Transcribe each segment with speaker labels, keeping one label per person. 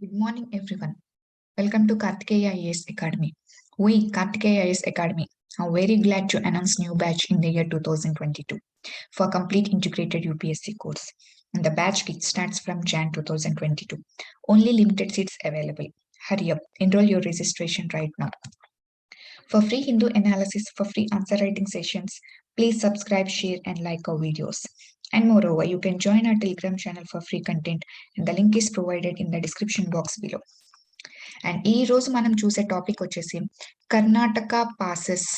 Speaker 1: Good morning, everyone. Welcome to Kartikeya IAS Academy. We, Kartikeya IAS Academy, are very glad to announce new batch in the year 2022 for complete integrated UPSC course. And the batch starts from Jan 2022. Only limited seats available. Hurry up, enroll your registration right now. For free Hindu analysis, for free answer writing sessions, please subscribe, share, and like our videos. And moreover, you can join our Telegram channel for free content, and the link is provided in the description box below. And ఈ రోజు మనం చూసే topic వచ్చేసి Karnataka passes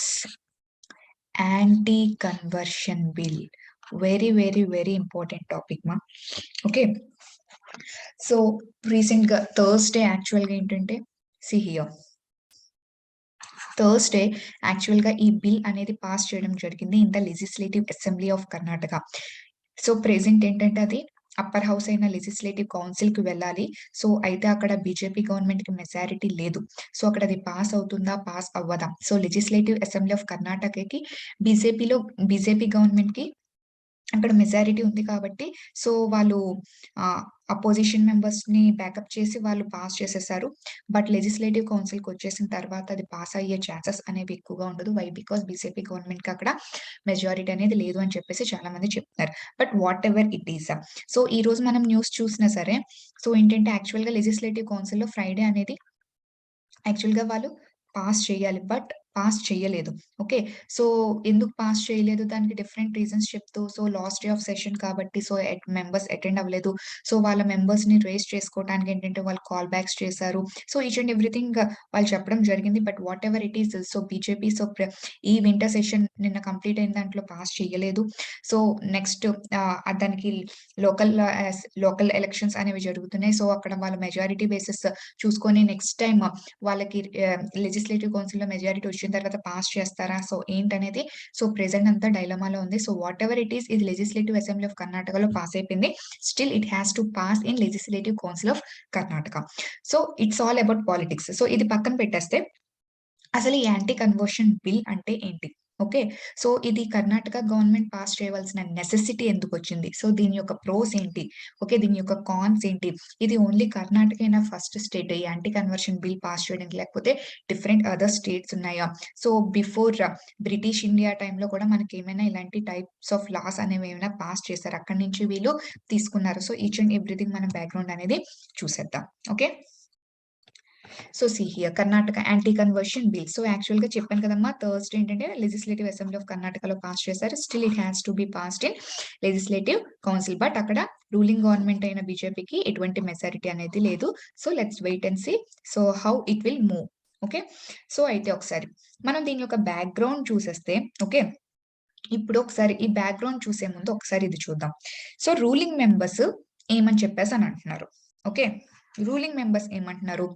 Speaker 1: anti conversion bill. Very very very important topic మా. Okay, so recent గా Thursday actual గా ఏంటంటే Thursday actual గా ఈ బిల్ అనేది పాస్ చేయడం జరిగింది in the legislative assembly of Karnataka. So present ఏంటంటే అది అప్పర్ హౌస్ అయిన లెజిస్లేటివ్ కౌన్సిల్ కి వెళ్ళాలి. సో అయితే అక్కడ బీజేపీ గవర్నమెంట్ కి మెజారిటీ లేదు. సో అక్కడ అది పాస్ అవుతుందా, పాస్ అవ్వదా? సో లెజిస్లేటివ్ అసెంబ్లీ ఆఫ్ కర్ణాటకకి బీజేపీ గవర్నమెంట్ కి అక్కడ మెజారిటీ ఉంది కాబట్టి సో వాళ్ళు అపోజిషన్ మెంబర్స్ ని బ్యాకప్ చేసి వాళ్ళు పాస్ చేసేసారు. బట్ లెజిస్లేటివ్ కౌన్సిల్ కి వచ్చేసిన తర్వాత అది పాస్ అయ్యే ఛాన్సెస్ అనేవి ఎక్కువగా ఉండదు. వై? బికాస్ బీజేపీ గవర్నమెంట్ కి అక్కడ మెజారిటీ అనేది లేదు అని చెప్పేసి చాలా మంది చెప్తున్నారు. But whatever it is, so ఈ రోజు మనం న్యూస్ చూసినా సరే, సో ఏంటంటే యాక్చువల్ గా లెజిస్లేటివ్ కౌన్సిల్ లో ఫ్రైడే అనేది యాక్చువల్ గా వాళ్ళు పాస్ చేయాలి, బట్ పాస్ చేయలేదు. ఓకే, సో ఎందుకు పాస్ చేయలేదు? దానికి డిఫరెంట్ రీజన్స్ చెప్తూ, so last day of session కాబట్టి సో మెంబర్స్ అటెండ్ అవ్వలేదు. సో వాళ్ళ మెంబర్స్ ని రేస్ చేసుకోవడానికి ఏంటంటే వాళ్ళు కాల్ బ్యాక్స్ చేశారు. సో ఈచ్ అండ్ ఎవ్రీథింగ్ వాళ్ళు చెప్పడం జరిగింది. But whatever it is, so BJP ఈ వింటర్ సెషన్ నిన్న కంప్లీట్ అయిన దాంట్లో పాస్ చేయలేదు. సో నెక్స్ట్ దానికి లోకల్ ఎలక్షన్స్ అనేవి జరుగుతున్నాయి. సో అక్కడ వాళ్ళ మెజారిటీ బేసిస్ చూసుకొని నెక్స్ట్ టైం వాళ్ళకి లెజిస్లేటివ్ కౌన్సిల్ లో మెజారిటీ వచ్చిన తర్వాత పాస్ చేస్తారా? సో ఏంటనేది సో ప్రెసెంట్ అంతా డైలమాలో ఉంది. So what ever it is, ఇది లెజిస్లేటివ్ అసెంబ్లీ ఆఫ్ కర్ణాటకలో పాస్ అయిపోయింది. Still it has to pass in legislative council of Karnataka. So it's all about politics. So ఇది పక్కన పెట్టేస్తే అసలు ఈ యాంటీ కన్వర్షన్ బిల్ అంటే ఏంటి? ఓకే, సో ఇది కర్ణాటక గవర్నమెంట్ పాస్ చేయవలసిన నెసెసిటీ ఎందుకు వచ్చింది? సో దీని యొక్క ప్రోస్ ఏంటి? ఓకే, దీని యొక్క కాన్స్ ఏంటి? ఇది ఓన్లీ కర్ణాటక అయినా ఫస్ట్ స్టేట్ ఈ యాంటీ కన్వర్షన్ బిల్ పాస్ చేయడానికి, లేకపోతే డిఫరెంట్ అదర్ స్టేట్స్ ఉన్నాయా? సో బిఫోర్ బ్రిటిష్ ఇండియా టైంలో కూడా మనకి ఏమైనా ఇలాంటి టైప్స్ ఆఫ్ లాస్ అనేవి ఏమైనా పాస్ చేశారు, అక్కడి నుంచి వీళ్ళు తీసుకున్నారు. సో ఈచ్ అండ్ ఎవ్రీథింగ్ మన బ్యాక్గ్రౌండ్ అనేది చూసేద్దాం. Okay, so see here Karnataka anti conversion bill. So actual గా చెప్పాను కదమ్మా, థర్స్డే ఏంటంటే లెజిస్లేటివ్ అసెంబ్లీ ఆఫ్ కర్ణాటకలో పాస్ చేశారు. Still it has to be passed in legislative council. But అక్కడ రూలింగ్ గవర్నమెంట్ అయిన బీజేపీకి ఎటువంటి మెజారిటీ అనేది లేదు. So let's wait and see so how it will move. Okay, so అయితే ఒకసారి మనం దీని యొక్క బ్యాక్గ్రౌండ్ చూసేస్తే, ఓకే ఇప్పుడు ఒకసారి ఈ బ్యాక్గ్రౌండ్ చూసే ముందు ఒకసారి ఇది చూద్దాం. సో రూలింగ్ మెంబర్స్ ఏమని చెప్పేసి అని అంటున్నారు. ఓకే, రూలింగ్ మెంబర్స్ ఏమంటున్నారు?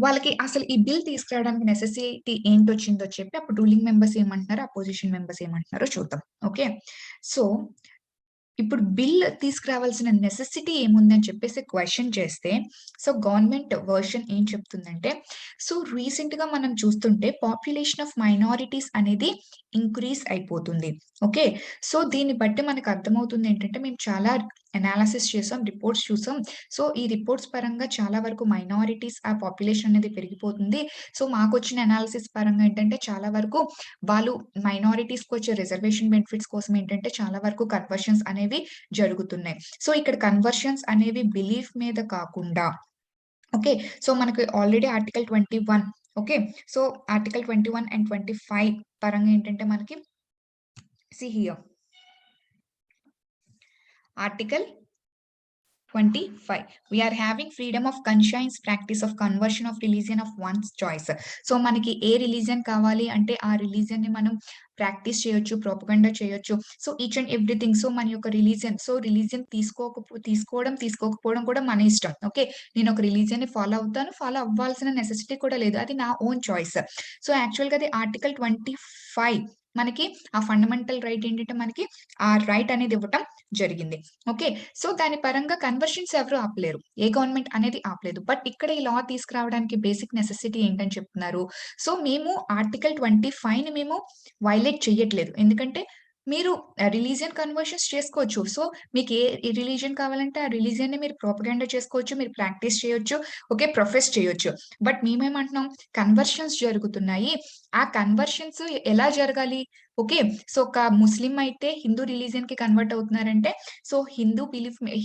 Speaker 1: వాళ్ళకి అసలు ఈ బిల్ తీసుకురావడానికి నెసెసిటీ ఏంటి వచ్చిందో చెప్పి అప్పుడు రూలింగ్ మెంబర్స్ ఏమంటున్నారు, అపోజిషన్ మెంబర్స్ ఏమంటున్నారో చూద్దాం. ఓకే, సో ఇప్పుడు బిల్ తీసుకురావాల్సిన నెసెసిటీ ఏముంది అని చెప్పేసి క్వశ్చన్ చేస్తే, సో గవర్నమెంట్ వర్షన్ ఏం చెప్తుందంటే, సో రీసెంట్ గా మనం చూస్తుంటే పాపులేషన్ ఆఫ్ మైనారిటీస్ అనేది ఇంక్రీజ్ అయిపోతుంది. ఓకే, సో దీన్ని బట్టి మనకు అర్థమవుతుంది ఏంటంటే, మేము చాలా అనాలిసిస్ చేసాం, రిపోర్ట్స్ చూసాం. సో ఈ రిపోర్ట్స్ పరంగా చాలా వరకు మైనారిటీస్ ఆ పాపులేషన్ అనేది పెరిగిపోతుంది. సో మాకు వచ్చిన అనాలిసిస్ పరంగా ఏంటంటే చాలా వరకు వాళ్ళు మైనారిటీస్ కి వచ్చే రిజర్వేషన్ బెనిఫిట్స్ కోసం ఏంటంటే చాలా వరకు కన్వర్షన్స్ అనేవి జరుగుతున్నాయి. సో ఇక్కడ కన్వర్షన్స్ అనేవి బిలీఫ్ మీద కాకుండా, ఓకే సో మనకి already article 21, okay so article 21 and 25 పరంగా ఏంటంటే మనకి here Article 25, we are having freedom of conscience, practice of conversion of religion of one's choice. So మనకి ఏ రిలీజియన్ కావాలి అంటే ఆ రిలీజియన్ ని మనం ప్రాక్టీస్ చేయొచ్చు, ప్రోపగండా చేయొచ్చు. So each and everything. So మన యొక్క రిలీజియన్, సో రిలీజియన్ తీసుకోకపోవడం కూడా మన ఇష్టం. ఓకే, నేను ఒక రిలీజియన్ ని ఫాలో అవుతాను, ఫాలో అవ్వాల్సిన నెసెసిటీ కూడా లేదు, అది నా ఓన్ చాయిస్. సో యాక్చువల్ గా అది ఆర్టికల్ 25 మనకి ఆ ఫండమెంటల్ రైట్ ఏంటంటే మనకి ఆ రైట్ అనేది ఇవ్వటం జరిగింది. ఓకే, సో దాని పరంగా కన్వర్షన్స్ ఎవరు ఆపలేరు, ఏ గవర్నమెంట్ అనేది ఆపలేదు. బట్ ఇక్కడ ఈ లా తీసుకురావడానికి బేసిక్ నెసెసిటీ ఏంటని చెప్తున్నారు. సో మేము ఆర్టికల్ 25 ని మేము వైలేట్ చేయట్లేదు, ఎందుకంటే మీరు రిలీజియన్ కన్వర్షన్స్ చేసుకోవచ్చు. సో, మీకు ఏ రిలీజియన్ కావాలంటే ఆ రిలీజియన్‌ని మీరు ప్రొపగండా చేసుకోవచ్చు. మీరు ప్రాక్టీస్ చేయొచ్చు. ఓకే. ప్రొఫెస్ చేయొచ్చు. బట్ మేమేమంటున్నాం కన్వర్షన్స్ జరుగుతున్నాయి. ఆ కన్వర్షన్స్ ఎలా జరగాలి? ఓకే. సో, ఒక ముస్లిం అయితే హిందూ రిలీజియన్‌కి కన్వర్ట్ అవుతున్నారంటే సో,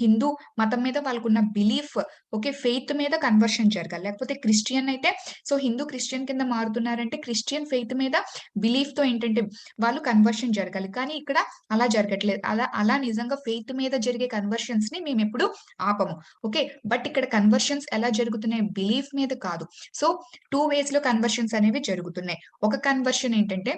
Speaker 1: హిందూ మతం మీద వాళ్ళకున్న బిలీఫ్ ఓకే. ఫెయిత్ మీద కన్వర్షన్ జరగాలి. లేకపోతే క్రిస్టియన్ అయితే సో, హిందూ క్రిస్టియన్ కింద మారుతున్నారంటే క్రిస్టియన్ ఫెయిత్ మీద బిలీఫ్‌తో ఏంటంటే వాళ్ళు కన్వర్షన్ జరగాలి. కానీ ఇక్కడ అలా జరగట్లేదు. అలా నిజంగా ఫెయిత్ మీద జరిగే కన్వర్షన్స్‌ని మేమెప్పుడు ఆపము. ఓకే. బట్ ఇక్కడ కన్వర్షన్స్ ఎలా జరుగుతున్నాయి? బిలీఫ్ మీద కాదు. సో, 2 వేస్‌లో కన్వర్షన్స్ అనేవి జరుగుతున్నాయి. ఒక కన్వర్షన్ ఏంటంటే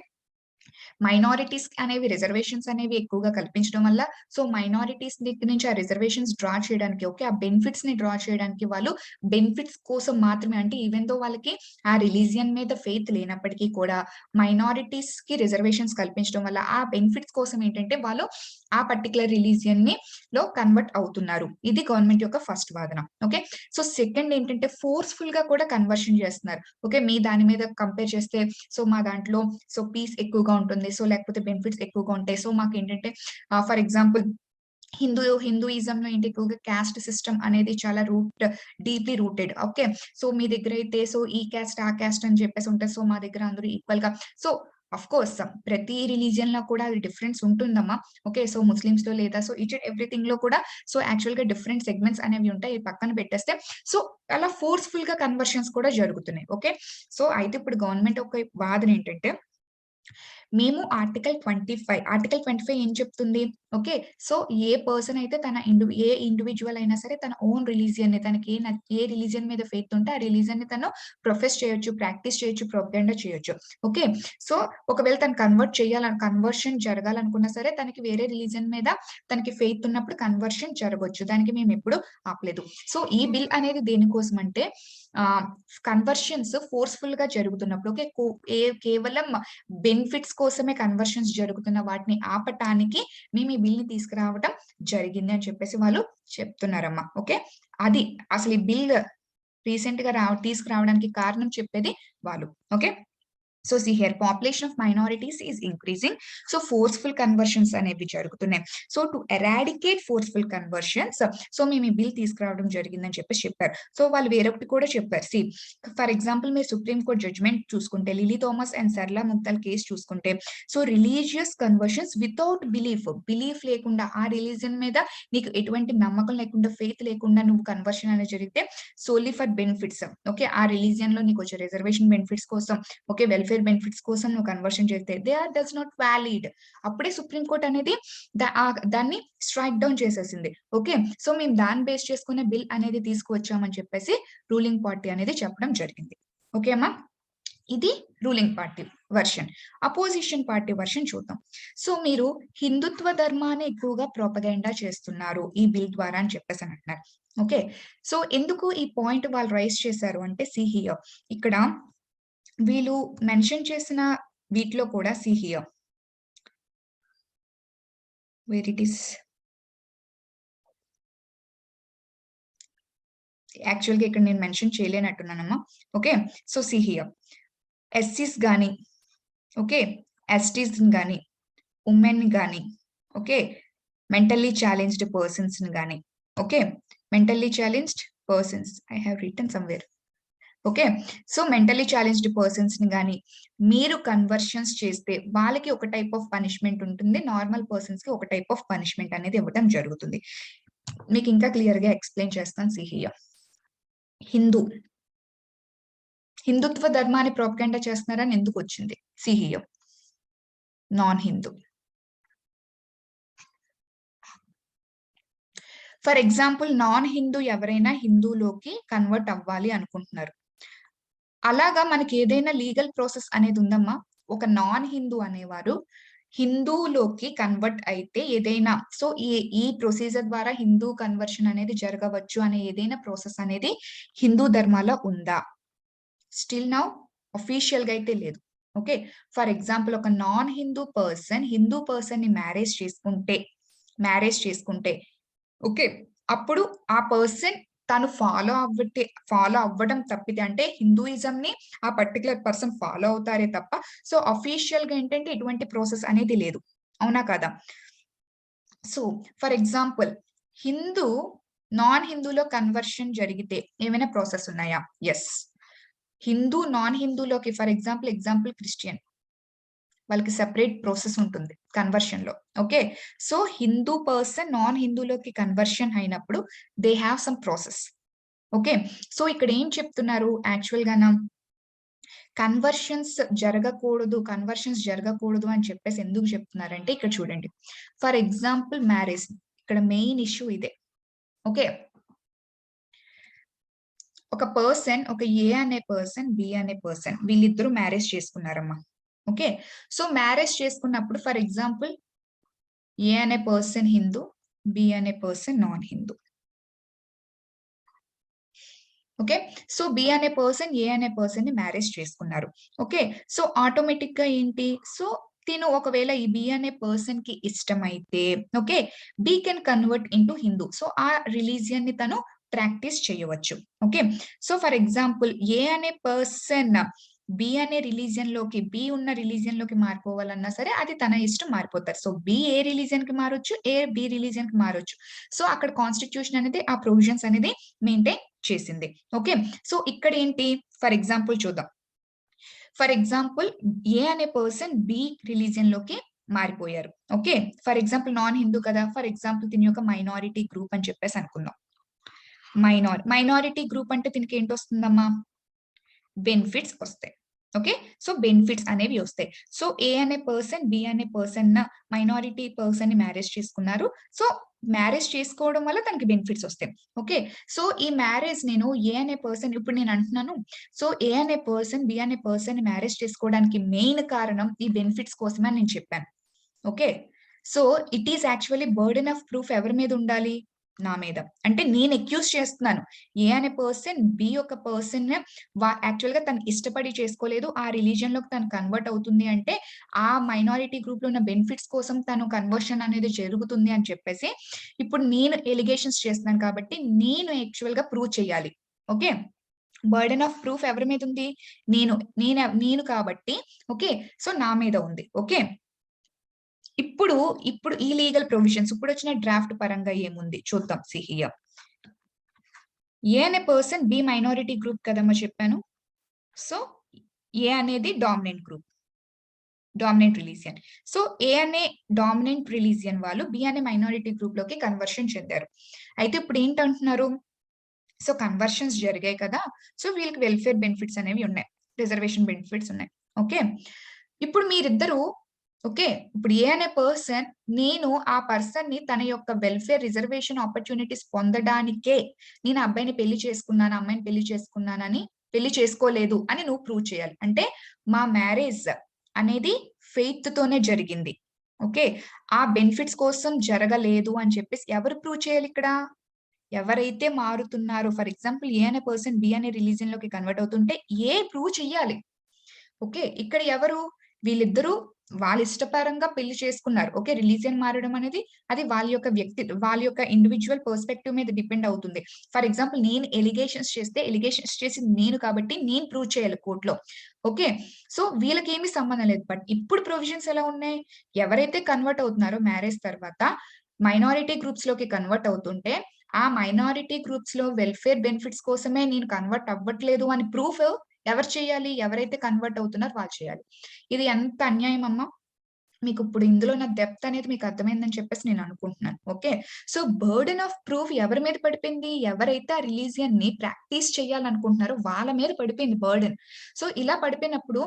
Speaker 1: మైనారిటీస్ అనేవి రిజర్వేషన్స్ అనేవి ఎక్కువగా కల్పించడం వల్ల సో మైనారిటీస్ దగ్గర నుంచి ఆ రిజర్వేషన్స్ డ్రా చేయడానికి ఓకే ఆ బెనిఫిట్స్ ని డ్రా చేయడానికి వాళ్ళు బెనిఫిట్స్ కోసం మాత్రమే అంటే ఈవెన్ దో వాళ్ళకి ఆ రిలీజియన్ మీద ఫెయిత్ లేనప్పటికీ కూడా మైనారిటీస్ కి రిజర్వేషన్స్ కల్పించడం వల్ల ఆ బెనిఫిట్స్ కోసం ఏంటంటే వాళ్ళు ఆ పర్టికులర్ రిలీజియన్ ని లో కన్వర్ట్ అవుతున్నారు. ఇది గవర్నమెంట్ యొక్క ఫస్ట్ వాదన. ఓకే. సో సెకండ్ ఏంటంటే ఫోర్స్‌ఫుల్ గా కూడా కన్వర్షన్ చేస్తున్నారు. ఓకే. మీ దాని మీద కంపేర్ చేస్తే సో మా దాంట్లో సో పీస్ ఎక్కువగా ఉంటుంది. సో లేకపోతే బెనిఫిట్స్ ఎక్కువగా ఉంటాయి. సో మాకేంటంటే ఫర్ ఎగ్జాంపుల్ హిందూయిజంలో ఏంటి ఎక్కువగా కాస్ట్ సిస్టమ్ అనేది చాలా డీప్‌లీ రూటెడ్. ఓకే. సో మీ దగ్గరైతే సో ఈ కాస్ట్, ఆ కాస్ట్ అని చెప్పేసి ఉంటది. సో మా దగ్గర అందరూ ఈక్వల్‌గా సో ఆఫ్‌కోర్స్ ప్రతి రిలీజియన్‌లో కూడా అది డిఫరెన్స్ ఉంటుందమ్మా. ఓకే. సో ముస్లిమ్స్‌లో లేదా సో ఈచ్ అండ్ ఎవ్రీథింగ్‌లో కూడా సో యాక్చువల్‌గా డిఫరెంట్ సెగ్మెంట్స్ అనేవి ఉంటాయి. ఇవి పక్కన పెట్టేస్తే సో అలా ఫోర్స్‌ఫుల్‌గా కన్వర్షన్స్ కూడా జరుగుతున్నాయి. ఓకే. సో అయితే ఇప్పుడు గవర్నమెంట్ ఒక వాదన ఏంటంటే మేము ఆర్టికల్ 25 ఏం చెప్తుంది? ఓకే. సో, ఏ పర్సన్ అయితే ఏ ఇండివిడ్యువల్ అయినా సరే తన ఓన్ రిలీజియన్‌ని తనకి ఏ రిలీజియన్ మీద ఫెయిత్ ఉంటే ఆ రిలీజియన్‌ని తను ప్రొఫెస్ చేయొచ్చు, ప్రాక్టీస్ చేయొచ్చు, ప్రొపగండా చేయొచ్చు. ఓకే. సో, ఒకవేళ తను కన్వర్షన్ జరగాలనుకున్నా సరే తనకి వేరే రిలీజియన్ మీద తనకి ఫెయిత్ ఉన్నప్పుడు కన్వర్షన్ జరగొచ్చు. దానికి మేమెప్పుడు ఆపలేదు. సో, ఈ బిల్ అనేది దేనికోసమంటే ఆహ్, కన్వర్షన్స్ ఫోర్స్‌ఫుల్‌గా జరుగుతున్నప్పుడు ఓకే. కేవలం బెనిఫిట్స్ కోసమే కన్వర్షన్స్ జరుగుతున్న వాటిని ఆపటానికి మేము ఈ బిల్‌ని తీసుకురావటం జరిగింది అని చెప్పేసి వాళ్ళు చెప్తున్నారమ్మా. ఓకే. అది అసలు ఈ బిల్ రీసెంట్‌గా తీసుకురావడానికి కారణం చెప్పేది వాళ్ళు. Okay. So see here population of minorities is increasing. So forceful conversions అనేవి జరుగుతున్నాయి. So to eradicate forceful conversions so మేము ఈ బిల్ తీసుకురావడం జరిగిందని చెప్పేసి చెప్పారు. సో వాళ్ళు వేరొకటి కూడా చెప్పారు. ఫర్ ఎగ్జాంపుల్ మీరు సుప్రీం కోర్ట్ జడ్జ్‌మెంట్ చూసుకుంటే లిలీ థామస్ అండ్ సరళ ముగ్దాల్ కేస్ చూసుకుంటే so religious conversions without belief లేకుండా ఆ రిలీజియన్ మీద నీకు ఎటువంటి నమ్మకం లేకుండా ఫెయిత్ లేకుండా నువ్వు కన్వర్షన్ అనేది జరిగితే సోల్లీ ఫర్ బెనిఫిట్స్ ఓకే ఆ రిలీజియన్‌లో నీకు వచ్చే రిజర్వేషన్ బెనిఫిట్స్ కోసం ఓకే వెల్ఫేర్ బెనిఫిట్స్ కోసం నువ్వు కన్వర్షన్ చేస్తే డస్ నాట్ వాలిడ్. అప్పుడే సుప్రీం కోర్ట్ అనేది దాన్ని స్ట్రైక్ డౌన్ చేసేసింది. ఓకే. సో మేము దాన్ని బేస్ చేసుకునే బిల్ అనేది తీసుకువచ్చామని చెప్పేసి రూలింగ్ పార్టీ అనేది చెప్పడం జరిగింది. ఓకే అమ్మా. ఇది ruling party version. Opposition party version చూద్దాం. సో మీరు హిందుత్వ ధర్మాన్ని ఎక్కువగా ప్రొపగండా చేస్తున్నారు ఈ బిల్ ద్వారా అని చెప్పేసి అంటున్నారు. ఓకే. సో ఎందుకు ఈ పాయింట్ వాళ్ళు రైజ్ చేశారు అంటే సీ హియర్ ఇక్కడ వీళ్ళు మెన్షన్ చేసిన వీటిలో కూడా see here where it is యాక్చువల్‌గా ఇక్కడ నేను మెన్షన్ చేయలేనట్టున్నానమ్మా. ఓకే. సో సీ హియర్ ఎస్సీస్ గాని, ఓకే. ఎస్టీస్‌ని గాని, వుమెన్ గాని, ఓకే. మెంటల్లీ ఛాలెంజ్డ్ పర్సన్స్‌ని గాని, okay. Mentally challenged persons I have written somewhere. Okay. So mentally challenged పర్సన్స్‌ని గాని, మీరు కన్వర్షన్స్ చేస్తే వాళ్ళకి ఒక టైప్ ఆఫ్ పనిష్మెంట్ ఉంటుంది. నార్మల్ పర్సన్స్‌కి ఒక టైప్ ఆఫ్ పనిష్మెంట్ అనేది ఇవ్వటం జరుగుతుంది. మీకు ఇంకా క్లియర్‌గా ఎక్స్‌ప్లెయిన్ చేస్తాను సీ హియర్. హిందూ హిందుత్వ ధర్మాన్ని ప్రొపగండా చేస్తున్నారని ఎందుకొచ్చింది? See here. Non Hindu. For example non Hindu ఎవరైనా హిందూలోకి కన్వర్ట్ అవ్వాలి అనుకుంటున్నారు. అలాగా మనకి ఏదైనా లీగల్ ప్రాసెస్ అనేది ఉందమ్మా. ఒక నాన్ హిందూ అనేవారు హిందూలోకి కన్వర్ట్ అయితే ఏదైనా సో ఈ ప్రొసీజర్ ద్వారా హిందూ కన్వర్షన్ అనేది జరగవచ్చు అనే ఏదైనా ప్రాసెస్ అనేది హిందూ ధర్మాలో ఉందా? స్టిల్ నౌ అఫీషియల్‌గా అయితే లేదు. ఓకే. ఫర్ ఎగ్జాంపుల్ ఒక నాన్ హిందూ పర్సన్‌ని మ్యారేజ్ చేసుకుంటే ఓకే. అప్పుడు ఆ పర్సన్ తను ఫాలో అవ్వడం తప్పితే అంటే హిందూయిజంని ఆ పర్టిక్యులర్ పర్సన్ ఫాలో అవుతారే తప్ప సో అఫీషియల్‌గా ఏంటంటే ఎటువంటి ప్రాసెస్ అనేది లేదు. అవునా కాదా? So for example Hindu non హిందూలో కన్వర్షన్ జరిగితే ఏమైనా ప్రాసెస్ ఉన్నాయా? ఎస్. హిందూ నాన్ హిందూలోకి ఫర్ ఎగ్జాంపుల్ క్రిస్టియన్ వాళ్ళకి సెపరేట్ ప్రాసెస్ ఉంటుంది కన్వర్షన్ లో. Okay, so Hindu person non హిందూలోకి కన్వర్షన్ అయినప్పుడు they have some process. Okay, so ఇక్కడ ఏం చెప్తున్నారు యాక్చువల్ గా కన్వర్షన్స్ జరగకూడదు అని చెప్పేసి ఎందుకు చెప్తున్నారంటే ఇక్కడ చూడండి. ఫర్ ఎగ్జాంపుల్ మ్యారేజ్, ఇక్కడ మెయిన్ ఇష్యూ ఇదే. ఓకే, ఒక ఏ అనే పర్సన్, బి అనే పర్సన్ వీళ్ళిద్దరూ మ్యారేజ్ చేసుకున్నారమ్మా. ఓకే, సో మ్యారేజ్ చేసుకున్నప్పుడు ఫర్ ఎగ్జాంపుల్ ఏ అనే పర్సన్ హిందూ, బి అనే person non Hindu. Okay, so B అనే పర్సన్ ఏ అనే పర్సన్ ని మ్యారేజ్ చేసుకున్నారు. ఓకే, సో ఆటోమేటిక్ గా ఏంటి, సో తిను ఒకవేళ ఈ బి అనే పర్సన్ కి ఇష్టమైతే okay B can convert into Hindu. So ఆ రిలీజియన్ ని తను ప్రాక్టీస్ చేయవచ్చు. Okay, so for example A అనే పర్సన్ బి అనే రిలీజియన్ లోకి, బి ఉన్న రిలీజియన్ లోకి మారిపోవాలన్నా సరే అది తన ఇష్టం, మారిపోతారు. సో బి ఏ రిలీజియన్ కి మారొచ్చు, ఏ బి రిలీజియన్ కి మారొచ్చు. సో అక్కడ కాన్స్టిట్యూషన్ అనేది ఆ ప్రొవిజన్స్ అనేది మెయింటైన్ చేసింది. ఓకే, సో ఇక్కడ ఏంటి ఫర్ ఎగ్జాంపుల్ చూద్దాం. ఫర్ ఎగ్జాంపుల్ ఏ అనే పర్సన్ బి రిలీజియన్ లోకి మారిపోయారు. Okay, for example non Hindu కదా, ఫర్ ఎగ్జాంపుల్ దీని యొక్క మైనారిటీ గ్రూప్ అని చెప్పేసి అనుకుందాం. మైనారిటీ గ్రూప్ అంటే దీనికి ఏంటి వస్తుందమ్మా, బెనిఫిట్స్ వస్తాయి. ఓకే, సో బెనిఫిట్స్ అనేవి వస్తాయి. సో ఏ అనే పర్సన్ బి అనే పర్సన్ మైనారిటీ పర్సన్ ని మ్యారేజ్ చేసుకున్నారు. సో మ్యారేజ్ చేసుకోవడం వల్ల తనకి బెనిఫిట్స్ వస్తాయి. ఓకే, సో ఈ మ్యారేజ్ నేను ఏ అనే పర్సన్, ఇప్పుడు నేను అంటున్నాను సో ఏ అనే పర్సన్ బి అనే పర్సన్ ని మ్యారేజ్ చేసుకోవడానికి మెయిన్ కారణం ఈ బెనిఫిట్స్ కోసమే నేను చెప్పాను. Okay, so it is actually burden of proof ఎవరి మీద ఉండాలి, నా మీద. అంటే నేను అక్యూజ్ చేస్తున్నాను ఏ అనే పర్సన్ బి ఒక పర్సన్ యాక్చువల్ గా తను ఇష్టపడి చేసుకోలేదు, ఆ రిలీజియన్ లోకి తను కన్వర్ట్ అవుతుంది అంటే ఆ మైనారిటీ గ్రూప్ లో ఉన్న బెనిఫిట్స్ కోసం తను కన్వర్షన్ అనేది జరుగుతుంది అని చెప్పేసి ఇప్పుడు నేను ఎలిగేషన్స్ చేస్తున్నాను కాబట్టి నేను యాక్చువల్ గా ప్రూవ్ చేయాలి. ఓకే, బర్డెన్ ఆఫ్ ప్రూఫ్ ఎవరి మీద ఉంది, నేను కాబట్టి ఓకే సో నా మీద ఉంది. ఓకే, ఇప్పుడు ఈ లీగల్ ప్రొవిజన్స్ ఇప్పుడు వచ్చిన డ్రాఫ్ట్ పరంగా ఏముంది చూద్దాం. సిహియా ఏ అనే పర్సన్ బి మైనారిటీ గ్రూప్ కదమ్మా చెప్పాను. సో ఏ అనేది dominant group, dominant religion. So A అనే డామినెంట్ రిలీజియన్ వాళ్ళు బి అనే మైనారిటీ గ్రూప్ లోకి కన్వర్షన్ చెందారు. అయితే ఇప్పుడు ఏంటంటున్నారు, సో కన్వర్షన్స్ జరిగాయి కదా, సో వీళ్ళకి వెల్ఫేర్ బెనిఫిట్స్ అనేవి ఉన్నాయి, రిజర్వేషన్ బెనిఫిట్స్ ఉన్నాయి. ఓకే, ఇప్పుడు మీరిద్దరు ఓకే ఇప్పుడు ఏ అనే పర్సన్ నేను ఆ పర్సన్ ని తన యొక్క వెల్ఫేర్ రిజర్వేషన్ ఆపర్చునిటీస్ పొందడానికే నేను అబ్బాయిని పెళ్లి చేసుకున్నాను, అమ్మాయిని పెళ్లి చేసుకోలేదు అని నువ్వు ప్రూవ్ చేయాలి. అంటే మా మ్యారేజ్ అనేది ఫెయిత్ తోనే జరిగింది. ఓకే, ఆ బెనిఫిట్స్ కోసం జరగలేదు అని చెప్పేసి ఎవరు ప్రూవ్ చేయాలి ఇక్కడ, ఎవరైతే మారుతున్నారో ఫర్ ఎగ్జాంపుల్ ఏ అనే పర్సన్ బి అనే రిలీజియన్ లోకి కన్వర్ట్ అవుతుంటే ఏ ప్రూవ్ చెయ్యాలి. ఓకే, ఇక్కడ ఎవరు, వీళ్ళిద్దరూ వాళ్ళ ఇష్టపరంగా పెళ్లి చేసుకున్నారు. ఓకే, రిలీజియన్ మారడం అనేది అది వాళ్ళ యొక్క ఇండివిజువల్ పర్స్పెక్టివ్ మీద డిపెండ్ అవుతుంది. ఫర్ ఎగ్జాంపుల్ నేను ఎలిగేషన్స్ చేసింది నేను కాబట్టి నేను ప్రూవ్ చేయాలి కోర్టులో. ఓకే, సో వీళ్ళకి ఏమీ సంబంధం లేదు. బట్ ఇప్పుడు ప్రొవిజన్స్ ఎలా ఉన్నాయి, ఎవరైతే కన్వర్ట్ అవుతున్నారో మ్యారేజ్ తర్వాత మైనారిటీ గ్రూప్స్ లోకి కన్వర్ట్ అవుతుంటే ఆ మైనారిటీ గ్రూప్స్ లో వెల్ఫేర్ బెనిఫిట్స్ కోసమే నేను కన్వర్ట్ అవ్వట్లేదు అని ప్రూఫ్ ఎవరు చేయాలి, ఎవరైతే కన్వర్ట్ అవుతున్నారో వాళ్ళు చేయాలి. ఇది ఎంత అన్యాయం అమ్మా. మీకు ఇప్పుడు ఇందులో నా డెప్త్ అనేది మీకు అర్థమైందని చెప్పేసి నేను అనుకుంటున్నాను. Okay, so burden of proof ఎవరి మీద పడిపోయింది, ఎవరైతే ఆ రిలీజియన్ ని ప్రాక్టీస్ చేయాలనుకుంటున్నారో వాళ్ళ మీద పడిపోయింది బర్డెన్. సో ఇలా పడిపోయినప్పుడు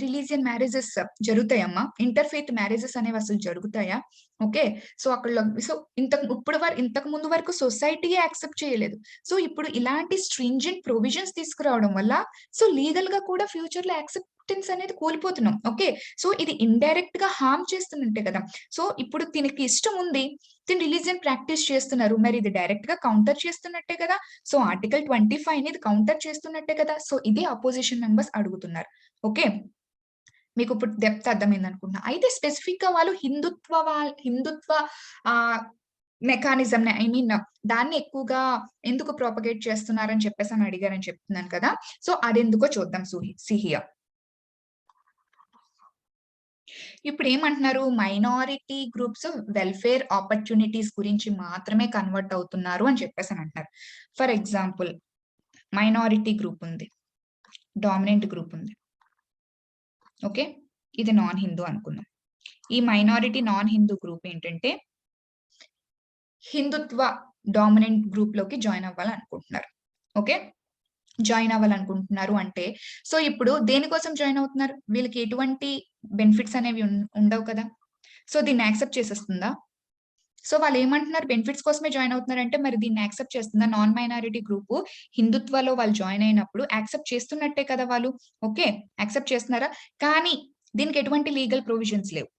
Speaker 1: రిలీజియన్ మ్యారేజెస్ జరుగుతాయమ్మా, ఇంటర్ ఫెయిత్ మ్యారేజెస్ అనేవి అసలు జరుగుతాయా? ఓకే, సో అక్కడ సో ఇంతకు ముందు వరకు సొసైటీ యాక్సెప్ట్ చేయలేదు. సో ఇప్పుడు ఇలాంటి స్ట్రింజెంట్ ప్రొవిజన్స్ తీసుకురావడం వల్ల సో లీగల్ గా కూడా ఫ్యూచర్ లో యాక్సెప్టెన్స్ అనేది కోల్పోతున్నాం. ఓకే, సో ఇది ఇండైరెక్ట్ గా హార్మ్ చేస్తున్నట్టే కదా. సో ఇప్పుడు దీనికి ఇష్టం ఉంది, దీని రిలీజియన్ ప్రాక్టీస్ చేస్తున్నారు, మరి ఇది డైరెక్ట్ గా కౌంటర్ చేస్తున్నట్టే కదా. సో ఆర్టికల్ 25 ఇది కౌంటర్ చేస్తున్నట్టే కదా. సో ఇదే అపోజిషన్ మెంబర్స్ అడుగుతున్నారు. ఓకే, మీకు ఇప్పుడు డెప్త్ అర్థమైంది అనుకుంటున్నా. అయితే స్పెసిఫిక్ గా వాళ్ళు హిందుత్వ ఆ మెకానిజం ఐ మీన్ దాన్ని ఎక్కువగా ఎందుకు ప్రొపగేట్ చేస్తున్నారని చెప్పేసి అని అడిగారని చెప్తున్నాను కదా. సో అది ఎందుకో చూద్దాం. సిహియా ఇప్పుడు ఏమంటున్నారు, మైనారిటీ గ్రూప్స్ వెల్ఫేర్ ఆపర్చునిటీస్ గురించి మాత్రమే కన్వర్ట్ అవుతున్నారు అని చెప్పేసి అని అంటున్నారు. ఫర్ ఎగ్జాంపుల్ మైనారిటీ గ్రూప్ ఉంది, డామినెంట్ గ్రూప్ ఉంది, ఓకే, ఇది నాన్ హిందూ అనుకుందాం. ఈ మైనారిటీ నాన్ హిందూ గ్రూప్ ఏంటంటే హిందుత్వ డామినెంట్ గ్రూప్ లోకి జాయిన్ అవ్వాలనుకుంటున్నారు. ఓకే, జాయిన్ అవ్వాలనుకుంటున్నారు అంటే సో ఇప్పుడు దేనికోసం జాయిన్ అవుతున్నారు, వీళ్ళకి ఎటువంటి బెనిఫిట్స్ అనేవి ఉండవు కదా, సో దీన్ని యాక్సెప్ట్ చేసేస్తుందా? సో వాళ్ళు ఏమంటున్నారు, బెనిఫిట్స్ కోసమే జాయిన్ అవుతున్నారు అంటే మరి దీన్ని యాక్సెప్ట్ చేస్తుందా? నాన్ మైనారిటీ గ్రూప్ హిందుత్వలో వాళ్ళు జాయిన్ అయినప్పుడు యాక్సెప్ట్ చేస్తున్నట్టే కదా వాళ్ళు. ఓకే, యాక్సెప్ట్ చేస్తున్నారా? కానీ దీనికి ఎటువంటి లీగల్ ప్రొవిజన్స్ లేవు.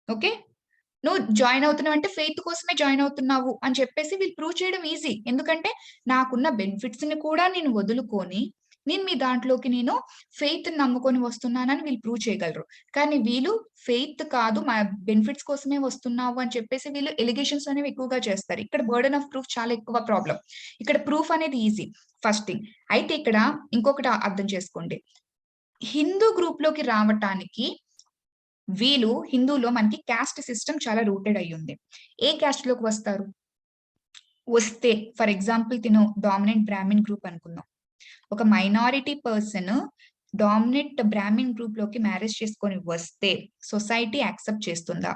Speaker 1: ఓకే, నువ్వు జాయిన్ అవుతున్నావు అంటే ఫెయిత్ కోసమే జాయిన్ అవుతున్నావు అని చెప్పేసి వీళ్ళు ప్రూవ్ చేయడం ఈజీ. ఎందుకంటే నాకున్న బెనిఫిట్స్ ని కూడా నేను వదులుకొని నేను మీ దాంట్లోకి నేను ఫెయిత్ నమ్ముకొని వస్తున్నానని వీళ్ళు ప్రూవ్ చేయగలరు. కానీ వీళ్ళు ఫెయిత్ కాదు, మా బెనిఫిట్స్ కోసమే వస్తున్నావు అని చెప్పేసి వీళ్ళు ఎలిగేషన్స్ అనేవి ఎక్కువగా చేస్తారు. ఇక్కడ బర్డెన్ ఆఫ్ ప్రూఫ్ చాలా ఎక్కువ ప్రాబ్లం. ఇక్కడ ప్రూఫ్ అనేది ఈజీ ఫస్ట్ థింగ్. అయితే ఇక్కడ ఇంకొకటి అర్థం చేసుకోండి, హిందూ గ్రూప్ లోకి రావటానికి వీళ్ళు హిందూలో మనకి క్యాస్ట్ సిస్టమ్ చాలా రూటెడ్ అయి ఉంది. ఏ క్యాస్ట్ లోకి వస్తారు? వస్తే ఫర్ ఎగ్జాంపుల్ తిను డామినెంట్ బ్రాహ్మిన్ గ్రూప్ అనుకుందాం. ఒక minority person dominant Brahmin group లోకి మ్యారేజ్ చేసుకొని వస్తే సొసైటీ యాక్సెప్ట్ చేస్తుందా?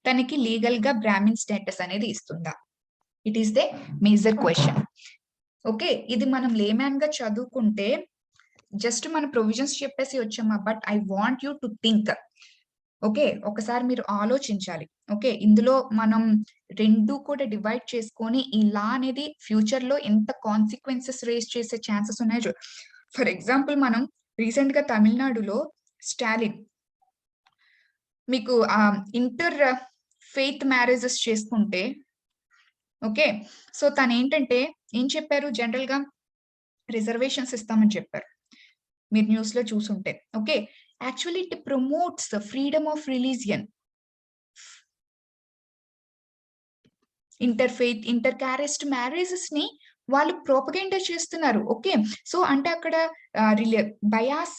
Speaker 1: తనకి లీగల్ గా బ్రాహ్మిన్ స్టేటస్ అనేది ఇస్తుందా? It is the major question. Okay, ఇది మనం లేమ్యాన్ గా చదువుకుంటే జస్ట్ మన ప్రొవిజన్స్ చెప్పేసి వచ్చామా, but I want you to think. Okay, ఒకసారి మీరు ఆలోచించాలి. ఓకే, ఇందులో మనం రెండు కూడా డివైడ్ చేసుకొని ఈ లా అనేది ఫ్యూచర్ లో ఎంత కాన్సిక్వెన్సెస్ రేస్ చేసే ఛాన్సెస్ ఉన్నాయో ఫర్ ఎగ్జాంపుల్ మనం రీసెంట్ గా తమిళనాడులో స్టాలిన్ మీకు ఇంటర్ ఫెయిత్ మ్యారేజెస్ చేసుకుంటే, ఓకే, సో తను ఏంటంటే ఏం చెప్పారు, జనరల్ గా రిజర్వేషన్స్ ఇస్తామని చెప్పారు. మీరు న్యూస్ లో చూసుంటే. Okay, actually it promotes freedom of religion. Inter faith inter caste marriages ని వాళ్ళు ప్రోపగేండా చేస్తున్నారు. ఓకే, సో అంటే అక్కడ బయాస్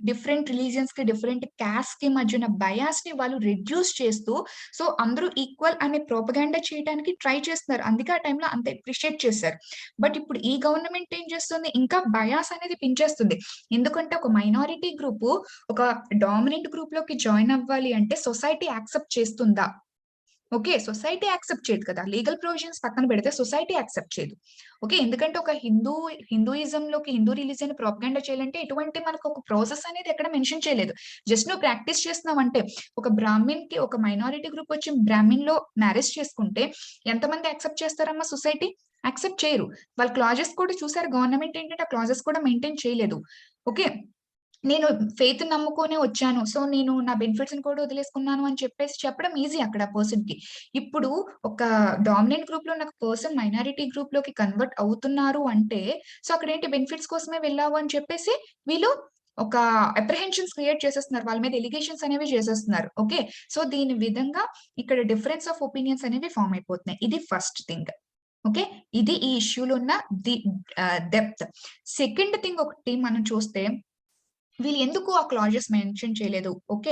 Speaker 1: డిఫరెంట్ రిలీజియన్స్ కి డిఫరెంట్ క్యాస్ట్ కి మధ్యన బయాస్ ని వాళ్ళు రిడ్యూస్ చేస్తూ సో అందరూ ఈక్వల్ అనే ప్రోపగేండా చేయడానికి ట్రై చేస్తున్నారు. అందుకే ఆ టైంలో అంత అప్రిషియేట్ చేశారు. బట్ ఇప్పుడు ఈ గవర్నమెంట్ ఏం చేస్తుంది, ఇంకా బయాస్ అనేది పెంచేస్తుంది. ఎందుకంటే ఒక మైనారిటీ గ్రూప్ ఒక డామినెంట్ గ్రూప్ లోకి జాయిన్ అవ్వాలి అంటే సొసైటీ యాక్సెప్ట్ చేస్తుందా? ఓకే, సొసైటీ యాక్సెప్ట్ చేయదు కదా, లీగల్ ప్రొవిజన్స్ పక్కన పెడితే సొసైటీ యాక్సెప్ట్ చేయదు. ఓకే, ఎందుకంటే ఒక హిందూయిజం లోకి హిందూ రిలీజియన్ ప్రాపగెండా చేయాలంటే ఎటువంటి మనకు ఒక ప్రాసెస్ అనేది ఎక్కడ మెన్షన్ చేయలేదు. జస్ట్ నువ్వు ప్రాక్టీస్ చేస్తున్నావు అంటే ఒక బ్రాహ్మిన్ కి ఒక మైనారిటీ గ్రూప్ వచ్చి బ్రాహ్మిన్ లో మ్యారేజ్ చేసుకుంటే ఎంతమంది యాక్సెప్ట్ చేస్తారమ్మా? సొసైటీ యాక్సెప్ట్ చేయరు. వాళ్ళ క్లాజెస్ కూడా చూసారు, గవర్నమెంట్ ఏంటంటే ఆ క్లాజెస్ కూడా మెయింటైన్ చేయలేదు. ఓకే, నేను ఫెయిత్ నమ్ముకొని వచ్చాను, సో నేను నా బెనిఫిట్స్ ని కూడా వదిలేసుకున్నాను అని చెప్పేసి చెప్పడం ఈజీ అక్కడ పర్సన్ కి. ఇప్పుడు ఒక డామినెంట్ గ్రూప్ లో నాకు పర్సన్ మైనారిటీ గ్రూప్ లోకి కన్వర్ట్ అవుతున్నారు అంటే సో అక్కడ ఏంటి, బెనిఫిట్స్ కోసమే వెళ్ళావు అని చెప్పేసి వీళ్ళు ఒక అప్రహెన్షన్స్ క్రియేట్ చేసేస్తున్నారు, వాళ్ళ మీద ఎలిగేషన్స్ అనేవి చేసేస్తున్నారు. ఓకే, సో దీని విధంగా ఇక్కడ డిఫరెన్స్ ఆఫ్ ఒపీనియన్స్ అనేవి ఫామ్ అయిపోతున్నాయి. ఇది ఫస్ట్ థింగ్. ఓకే, ఇది ఈ ఇష్యూలో ఉన్న ది డెప్త్. సెకండ్ థింగ్ ఒకటి మనం చూస్తే వీళ్ళు ఎందుకు ఆ క్లాజెస్ మెన్షన్ చేయలేదు? ఓకే,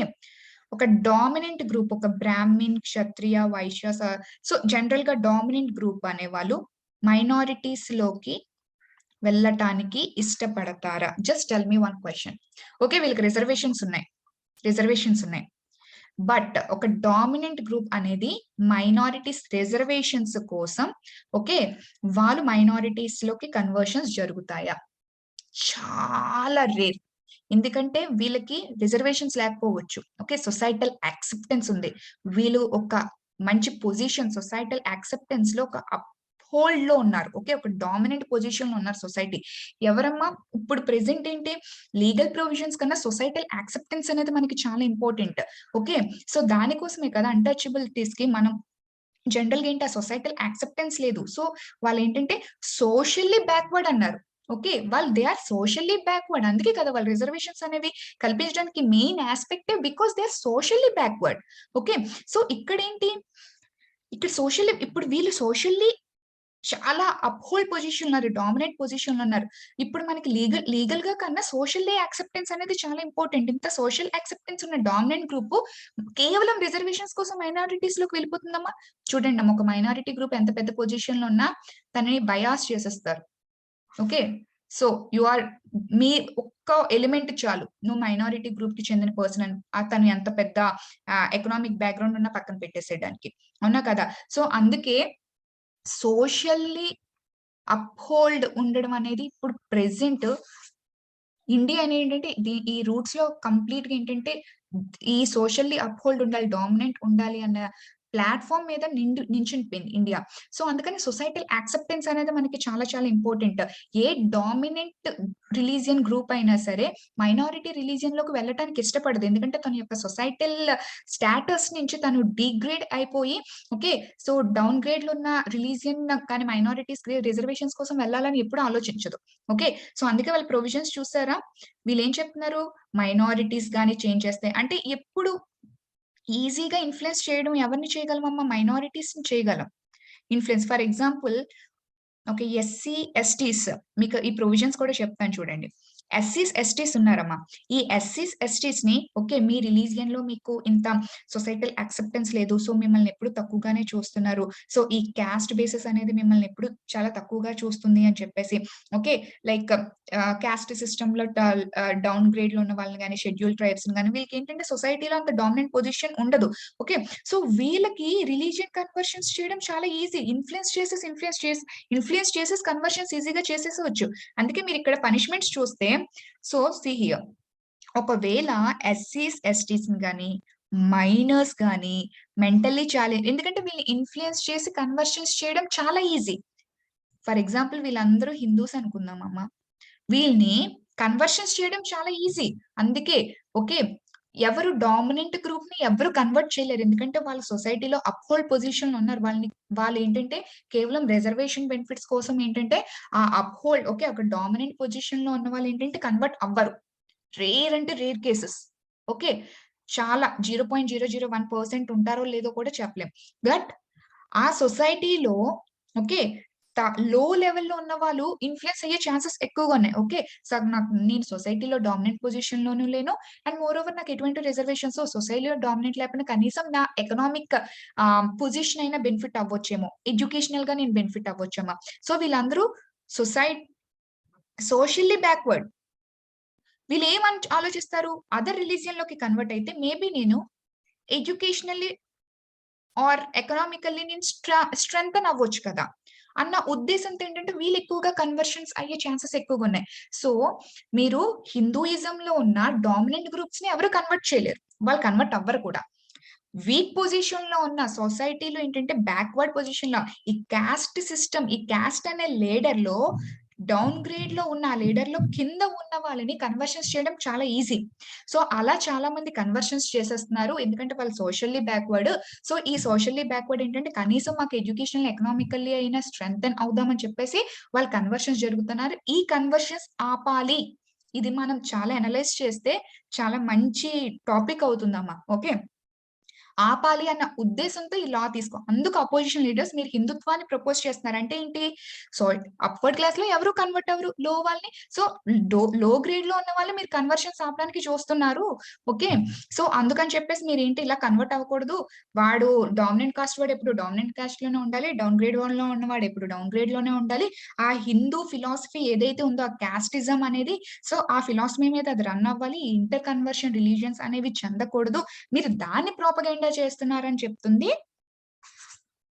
Speaker 1: ఒక డామినెంట్ గ్రూప్, ఒక బ్రాహ్మిన్, క్షత్రియ, వైశ్య, సో జనరల్ గా డామినెంట్ గ్రూప్ అనే వాళ్ళు మైనారిటీస్ లోకి వెళ్ళటానికి ఇష్టపడతారా? Just tell me one question. Okay, వీళ్ళకి రిజర్వేషన్స్ ఉన్నాయి, బట్ ఒక డామినెంట్ గ్రూప్ అనేది మైనారిటీస్ రిజర్వేషన్స్ కోసం ఓకే వాళ్ళు మైనారిటీస్ లోకి కన్వర్షన్స్ జరుగుతాయా? చాలా రేర్. ఎందుకంటే వీళ్ళకి రిజర్వేషన్స్ లేకపోవచ్చు. ఓకే, సొసైటల్ యాక్సెప్టెన్స్ ఉంది. వీళ్ళు ఒక మంచి పొజిషన్ సొసైటల్ యాక్సెప్టెన్స్ లో ఒక హోల్డ్ లో ఉన్నారు. ఓకే, ఒక డామినెంట్ పొజిషన్ లో ఉన్నారు సొసైటీ. ఎవరమ్మా ఇప్పుడు ప్రెసెంట్ ఏంటి, లీగల్ ప్రొవిజన్స్ కన్నా సొసైటల్ యాక్సెప్టెన్స్ అనేది మనకి చాలా ఇంపార్టెంట్. ఓకే, సో దానికోసమే కదా అన్టచబిలిటీస్ కి మనం జనరల్ గా ఏంటి, ఆ సొసైటల్ యాక్సెప్టెన్స్ లేదు. సో వాళ్ళు ఏంటంటే సోషల్లీ బ్యాక్వర్డ్ అన్నారు. ఓకే, వాళ్ళు దే ఆర్ సోషల్లీ బ్యాక్వర్డ్. అందుకే కదా వాళ్ళు రిజర్వేషన్స్ అనేవి కల్పించడానికి మెయిన్ ఆస్పెక్టే because they are socially backward. Okay, so ఇక్కడ ఏంటి, ఇక్కడ సోషల్లీ ఇప్పుడు వీళ్ళు సోషల్లీ చాలా అప్‌హోల్డ్ పొజిషన్‌లో ఉన్నారు. డామినేట్ పొజిషన్‌లో ఉన్నారు. ఇప్పుడు మనకి లీగల్‌గా కన్నా సోషల్లీ యాక్సెప్టెన్స్ అనేది చాలా ఇంపార్టెంట్. ఇంత సోషల్ యాక్సెప్టెన్స్ ఉన్న డామినెంట్ గ్రూప్ కేవలం రిజర్వేషన్స్ కోసం మైనారిటీస్‌లోకి వెళ్ళిపోతుందమ్మా. చూడండమ్మా, ఒక మైనారిటీ గ్రూప్ ఎంత పెద్ద పొజిషన్‌లో ఉన్నా తనని బయాస్ చేసేస్తారు. ఓకే. సో, యూ ఆర్ మీ ఒక్క ఎలిమెంట్ చాలు. నువ్వు మైనారిటీ గ్రూప్‌కి చెందిన పర్సన్ అని అతను ఎంత పెద్ద ఎకనామిక్ బ్యాక్‌గ్రౌండ్ ఉన్నా పక్కన పెట్టేసేయడానికి. అవునా కదా! సో, అందుకే సోషల్లీ అప్‌హోల్డ్ ఉండడం అనేది ఇప్పుడు ప్రెజెంట్ ఇండియా అనేదేంటంటే ఈ రూట్స్‌లో కంప్లీట్‌గా ఏంటంటే ఈ సోషల్లీ అప్‌హోల్డ్ ఉండాలి, డామినెంట్ ఉండాలి అన్న ప్లాట్‌ఫార్మ్ మీద నించుండిపోయింది ఇండియా. సో, అందుకని సొసైటల్ యాక్సెప్టెన్స్ అనేది మనకి చాలా చాలా ఇంపార్టెంట్. ఏ డామినెంట్ రిలీజియన్ గ్రూప్ అయినా సరే మైనారిటీ రిలీజియన్‌లోకి వెళ్ళటానికి ఇష్టపడదు. ఎందుకంటే తన యొక్క సొసైటల్ స్టేటస్ నుంచి తను డీగ్రేడ్ అయిపోయి ఓకే. సో, డౌన్ గ్రేడ్‌లో ఉన్న రిలీజియన్ కానీ మైనారిటీస్‌కి రిజర్వేషన్స్ కోసం వెళ్ళాలని ఎప్పుడు ఆలోచించదు. ఓకే. సో, అందుకే వాళ్ళ ప్రొవిజన్స్ చూసారా? వీళ్ళేం చెప్తున్నారు? మైనారిటీస్ గాని చేంజ్ చేస్తే అంటే ఎప్పుడు ఈజీగా ఇన్‌ఫ్లుయెన్స్ చేయడం ఎవరిని చేయగలమమ్మా? మైనారిటీస్‌ని చేయగలం. Influence for example okay. SC, STs మీకు ఈ ప్రొవిజన్స్ కూడా చెప్తాను చూడండి. ఎస్సీస్, ఎస్టీస్ ఉన్నారమ్మా. ఈ ఎస్సీస్, ఎస్టీస్‌ని ఓకే. మీ రిలీజియన్‌లో మీకు ఇంత సొసైటల్ యాక్సెప్టెన్స్ లేదు. సో, మిమ్మల్ని ఎప్పుడు తక్కువగానే చూస్తున్నారు. సో, ఈ కాస్ట్ బేసిస్ అనేది మిమ్మల్ని ఎప్పుడు చాలా తక్కువగా చూస్తుంది అని చెప్పేసి ఓకే. లైక్ కాస్ట్ సిస్టమ్‌లో డౌన్ గ్రేడ్‌లో ఉన్న వాళ్ళని గాని, షెడ్యూల్డ్ ట్రైబ్స్‌ని గాని వీళ్ళకేంటంటే సొసైటీలో అంత డామినెంట్ పొజిషన్ ఉండదు. ఓకే. సో, వీళ్ళకి రిలీజియన్ కన్వర్షన్స్ చేయడం చాలా ఈజీ. ఇన్‌ఫ్లుయెన్స్ చేసేసి కన్వర్షన్స్ ఈజీగా చేసేసవచ్చు. అందుకే మీరిక్కడ పనిష్మెంట్స్ చూస్తే సో, సీ హియర్ ఒకవేళ ఎస్సీస్, ఎస్టీస్‌ని గాని, మైనర్స్ గాని, మెంటల్లీ ఎందుకంటే వీళ్ళని ఇన్‌ఫ్లుయెన్స్ చేసి కన్వర్షన్స్ చేయడం చాలా ఈజీ. ఫర్ ఎగ్జాంపుల్ వీళ్ళందరూ హిందూస్ అనుకుందామమ్మ. వీళ్ళని కన్వర్షన్స్ చేయడం చాలా ఈజీ. అందుకే ఓకే. ఎవరు డామినెంట్ గ్రూప్‌ని ఎవరు కన్వర్ట్ చేయలేరు. ఎందుకంటే వాళ్ళు సొసైటీలో అప్‌హోల్డ్ పొజిషన్‌లో ఉన్నారు. వాళ్ళేంటంటే కేవలం రిజర్వేషన్ బెనిఫిట్స్ కోసం ఏంటంటే ఆ అప్‌హోల్డ్ ఓకే. ఒక డామినెంట్ పొజిషన్‌లో ఉన్న వాళ్ళేంటంటే కన్వర్ట్ అవ్వరు. రేర్ అంటే రేర్ కేసెస్. ఓకే. చాలా 0.001% ఉంటారో లేదో కూడా చెప్పలేం. బట్ ఆ సొసైటీలో ఓకే. త లో లెవెల్‌లో ఉన్న వాళ్ళు ఇన్‌ఫ్లుయెన్స్ అయ్యే ఛాన్సెస్ ఎక్కువగా ఉన్నాయి. ఓకే. నేను సొసైటీలో డామినెంట్ పొజిషన్‌లోనూ లేను. అండ్ మోర్ ఓవర్ నాకు ఎటువంటి రిజర్వేషన్స్ సొసైటీలో డామినెంట్ లేకపోయినా కనీసం నా ఎకనామిక్ పొజిషన్ అయినా బెనిఫిట్ అవ్వచ్చేమో. ఎడ్యుకేషనల్‌గా నేను బెనిఫిట్ అవ్వచ్చేమో. సో వీళ్ళందరూ సొసై సోషల్లీ బ్యాక్వర్డ్. ఆలోచిస్తారు? అదర్ రిలీజియన్‌లోకి కన్వర్ట్ అయితే మేబీ నేను ఎడ్యుకేషనల్లీ ఆర్ ఎకనామికల్లీ నేను స్ట్రెంథెన్ అవ్వచ్చు కదా! అన్న ఉద్దేశంతో ఏంటంటే వీళ్ళు ఎక్కువగా కన్వర్షన్స్ అయ్యే ఛాన్సెస్ ఎక్కువగున్నాయి. సో, మీరు హిందూయిజంలో ఉన్న డామినెంట్ గ్రూప్స్‌ని ఎవరు కన్వర్ట్ చేయలేరు. వాళ్ళు కన్వర్ట్ అవ్వరు కూడా. వీక్ పొజిషన్‌లో ఉన్న సొసైటీలో ఏంటంటే బ్యాక్వర్డ్ పొజిషన్‌లో ఈ కాస్ట్ అనే లేడర్‌లో డౌన్ గ్రేడ్‌లో ఉన్న ఆ లీడర్‌లో కింద ఉన్న వాళ్ళని కన్వర్షన్స్ చేయడం చాలా ఈజీ. సో, అలా చాలా మంది కన్వర్షన్స్ చేసేస్తున్నారు. ఎందుకంటే వాళ్ళు సోషల్లీ బ్యాక్వర్డ్. సో, ఈ సోషల్లీ బ్యాక్వర్డ్ ఏంటంటే కనీసం మాకు ఎడ్యుకేషనల్, ఎకనామికల్లీ అయినా స్ట్రెంథెన్ అవుదామని చెప్పేసి వాళ్ళు కన్వర్షన్స్ జరుగుతున్నారు. ఈ కన్వర్షన్స్ ఆపాలి. ఇది మనం చాలా అనలైజ్ చేస్తే చాలా మంచి టాపిక్ అవుతుందమ్మా. ఓకే. ఆపాలి అన్న ఉద్దేశంతో ఈ లా అందుకు అపోజిషన్ లీడర్స్ మీరు హిందుత్వాన్ని ప్రపోజ్ చేస్తున్నారు. అంటే ఏంటి? సో, అప్‌వర్డ్ క్లాస్‌లో ఎవరు కన్వర్ట్ అవ్వరు. లో వాళ్ళని సో, లో గ్రేడ్‌లో ఉన్న వాళ్ళని మీరు కన్వర్షన్స్ ఆపడానికి చూస్తున్నారు. ఓకే. సో, అందుకని చెప్పేసి మీరేంటి ఇలా కన్వర్ట్ అవ్వకూడదు. వాడు డామినెంట్ కాస్ట్ వాడు ఎప్పుడు డామినెంట్ కాస్ట్‌లోనే ఉండాలి. డౌన్ గ్రేడ్ వాళ్ళలో ఉన్నవాడు ఎప్పుడు డౌన్ గ్రేడ్‌లోనే ఉండాలి. ఆ హిందూ ఫిలాసఫీ ఏదైతే ఉందో ఆ కాస్టిజం అనేది సో, ఆ ఫిలాసఫీ మీద అది రన్ అవ్వాలి. ఇంటర్ కన్వర్షన్ రిలీజియన్స్ అనేవి చెందకూడదు. మీరు దాన్ని ప్రొపగండా చేస్తున్నారని చెప్తుంది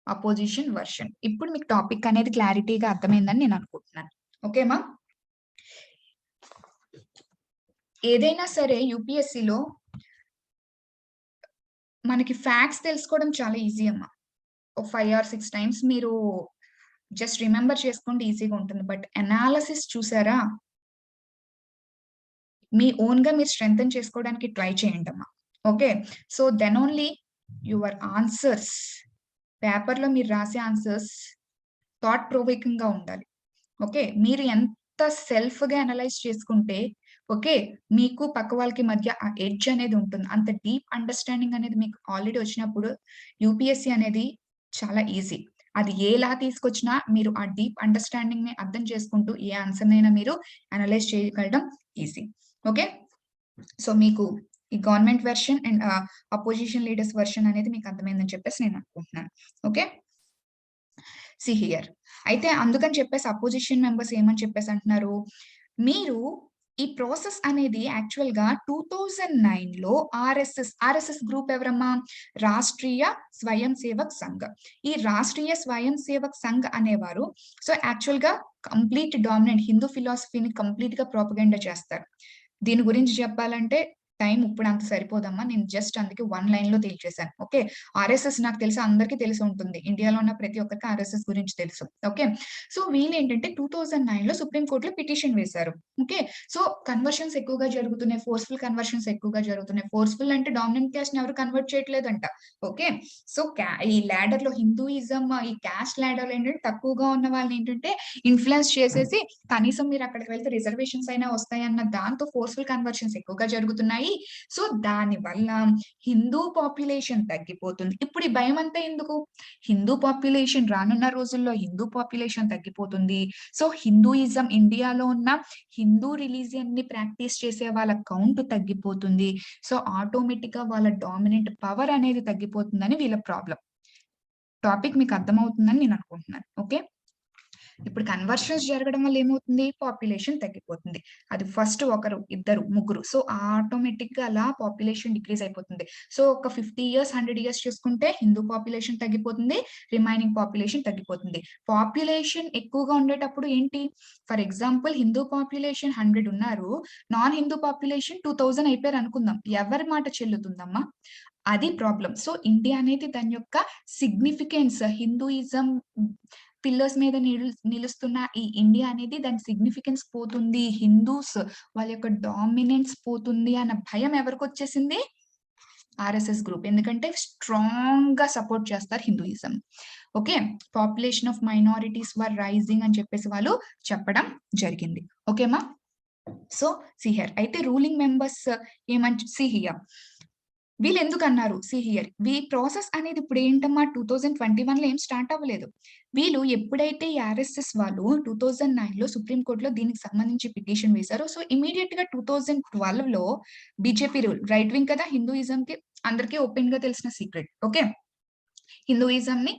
Speaker 1: అపోజిషన్ వెర్షన్. ఇప్పుడు మీకు టాపిక్ అనేది క్లారిటీగా అర్థమైందని నేను అనుకుంటున్నాను. ఓకేమా? ఏదైనా సరే యూపీఎస్సీలో మనకి ఫ్యాక్ట్స్ తెలుసుకోవడం చాలా ఈజీ అమ్మా. ఒక 5 ఆర్ 6 టైమ్స్ మీరు జస్ట్ రిమెంబర్ చేసుకుంటే ఈజీగా ఉంటుంది. బట్ అనాలిసిస్ చూసారా? మీ ఓన్‌గా మీరు స్ట్రెంథెన్ చేసుకోవడానికి ట్రై చేయండమ్మా. Okay. So, then only your answers పేపర్‌లో మీరు రాసే ఆన్సర్స్ థాట్ ప్రొవోకింగ్‌గా ఉండాలి. ఓకే. మీరు ఎంత సెల్ఫ్‌గా అనలైజ్ చేసుకుంటే ఓకే. మీకు పక్క వాళ్ళకి మధ్య ఆ ఎడ్జ్ అనేది ఉంటుంది. అంత డీప్ అండర్‌స్టాండింగ్ అనేది మీకు ఆల్రెడీ వచ్చినప్పుడు యూపీఎస్సీ అనేది చాలా ఈజీ. అది ఏ లా తీసుకొచ్చినా మీరు ఆ డీప్ అండర్‌స్టాండింగ్ ని అర్థం చేసుకుంటూ ఏ ఆన్సర్ నైనా మీరు అనలైజ్ చేయగలడం ఈజీ. ఓకే. సో మీకు ఈ government version and opposition leaders version అనేది మీకు అర్థమైందని చెప్పేసి నేను అనుకుంటున్నాను. ఓకే. See here. అయితే అందుకని చెప్పేసి అపోజిషన్ మెంబర్స్ ఏమని చెప్పేసి అంటున్నారు, మీరు ఈ ప్రాసెస్ అనేది యాక్చువల్‌గా 2009లో ఆర్ఎస్ఎస్ గ్రూప్ ఎవరమ్మా? రాష్ట్రీయ స్వయం సేవక్ సంఘ్. ఈ రాష్ట్రీయ స్వయం సేవక్ సంఘ్ అనేవారు సో యాక్చువల్‌గా కంప్లీట్ డామినెంట్ హిందూ ఫిలాసఫీని కంప్లీట్‌గా ప్రొపగండా చేస్తారు. దీని గురించి చెప్పాలంటే టైం ఇప్పుడంత సరిపోదమ్మా. నేను జస్ట్ అందుకే 1 లైన్‌లో తేల్చేసాను. ఓకే. ఆర్ఎస్ఎస్ నాకు తెలిసి అందరికీ తెలిసి ఉంటుంది. ఇండియాలో ఉన్న ప్రతి ఒక్కరికి ఆర్ఎస్ఎస్ గురించి తెలుసు. ఓకే. సో వీళ్ళేంటంటే 2009లో సుప్రీం కోర్ట్‌లో పిటిషన్ వేశారు. ఓకే. సో కన్వర్షన్స్ ఎక్కువగా జరుగుతున్నాయి. ఫోర్స్‌ఫుల్ కన్వర్షన్స్ ఎక్కువగా జరుగుతున్నాయి. ఫోర్స్‌ఫుల్ అంటే డామినెంట్ క్యాస్ట్‌ని ఎవరు కన్వర్ట్ చేయట్లేదంట. ఓకే. సో ఈ లాడర్‌లో హిందూయిజం ఈ క్యాస్ట్ లాడర్‌లో ఏంటంటే తక్కువగా ఉన్న వాళ్ళని ఏంటంటే ఇన్‌ఫ్లుయెన్స్ చేసేసి కనీసం మీరు అక్కడికి వెళ్తే రిజర్వేషన్స్ అయినా వస్తాయన్న దాంతో ఫోర్స్‌ఫుల్ కన్వర్షన్స్ ఎక్కువగా జరుగుతున్నాయి. సో దాని వల్ల హిందూ పాపులేషన్ తగ్గిపోతుంది. ఇప్పుడు ఈ భయమంతా ఎందుకు? హిందూ పాపులేషన్ రానున్న రోజుల్లో హిందూ పాపులేషన్ తగ్గిపోతుంది. సో హిందూయిజం ఇండియాలో ఉన్న హిందూ రిలీజియన్‌ని ప్రాక్టీస్ చేసే వాళ్ళ కౌంట్ తగ్గిపోతుంది. సో ఆటోమేటిక్‌గా వాళ్ళ డామినెంట్ పవర్ అనేది తగ్గిపోతుందని వీళ్ళ ప్రాబ్లమ్. టాపిక్ మీకు అర్థమవుతుందని నేను అనుకుంటున్నాను. ఓకే. ఇప్పుడు కన్వర్షన్స్ జరగడం వల్ల ఏమవుతుంది? పాపులేషన్ తగ్గిపోతుంది. అది ఫస్ట్ ఒకరు, ఇద్దరు, ముగ్గురు. సో ఆటోమేటిక్‌గా అలా పాపులేషన్ డిక్రీజ్ అయిపోతుంది. సో ఒక 50 ఇయర్స్, 100 ఇయర్స్ చూసుకుంటే హిందూ పాపులేషన్ తగ్గిపోతుంది. రిమైనింగ్ పాపులేషన్ తగ్గిపోతుంది. పాపులేషన్ ఎక్కువగా ఉండేటప్పుడు ఏంటి? ఫర్ ఎగ్జాంపుల్ హిందూ పాపులేషన్ 100 ఉన్నారు. నాన్ హిందూ పాపులేషన్ 2000 అయిపోయారు అనుకుందాం. ఎవరి మాట చెల్లుతుందమ్మా? అది ప్రాబ్లమ్. సో ఇండియా అనేది దాని యొక్క సిగ్నిఫికెన్స్ హిందూయిజం పిల్లర్స్ మీద నిలుస్తున్న ఈ ఇండియా అనేది దాని సిగ్నిఫికెన్స్ పోతుంది. హిందూస్ వాళ్ళ యొక్క డామినెన్స్ పోతుంది అన్న భయం ఎవరికొచ్చేసింది? RSS group. ఎందుకంటే స్ట్రాంగ్‌గా సపోర్ట్ చేస్తారు Hinduism. Okay. Population of minorities were rising అని చెప్పేసి వాళ్ళు చెప్పడం జరిగింది. ఓకేమా? So see here. అయితే రూలింగ్ మెంబర్స్ సీ హియర్. వీళ్ళెందుకన్నారు? See here. ప్రాసెస్ అనేది ఇప్పుడు ఏంటమ్మా 2021లో ఏం స్టార్ట్ అవ్వలేదు. వీళ్ళు ఎప్పుడైతే ఈ ఆర్ఎస్ఎస్ వాళ్ళు 2009లో సుప్రీం కోర్ట్‌లో దీనికి సంబంధించి పిటిషన్ వేశారో, సో ఇమ్మీడియేట్‌గా 2012లో బీజేపీ రూల్ రైట్ వింగ్ కదా! హిందూయిజంకి అందరికీ ఓపెన్‌గా తెలిసిన సీక్రెట్. ఓకే. హిందూయిజంని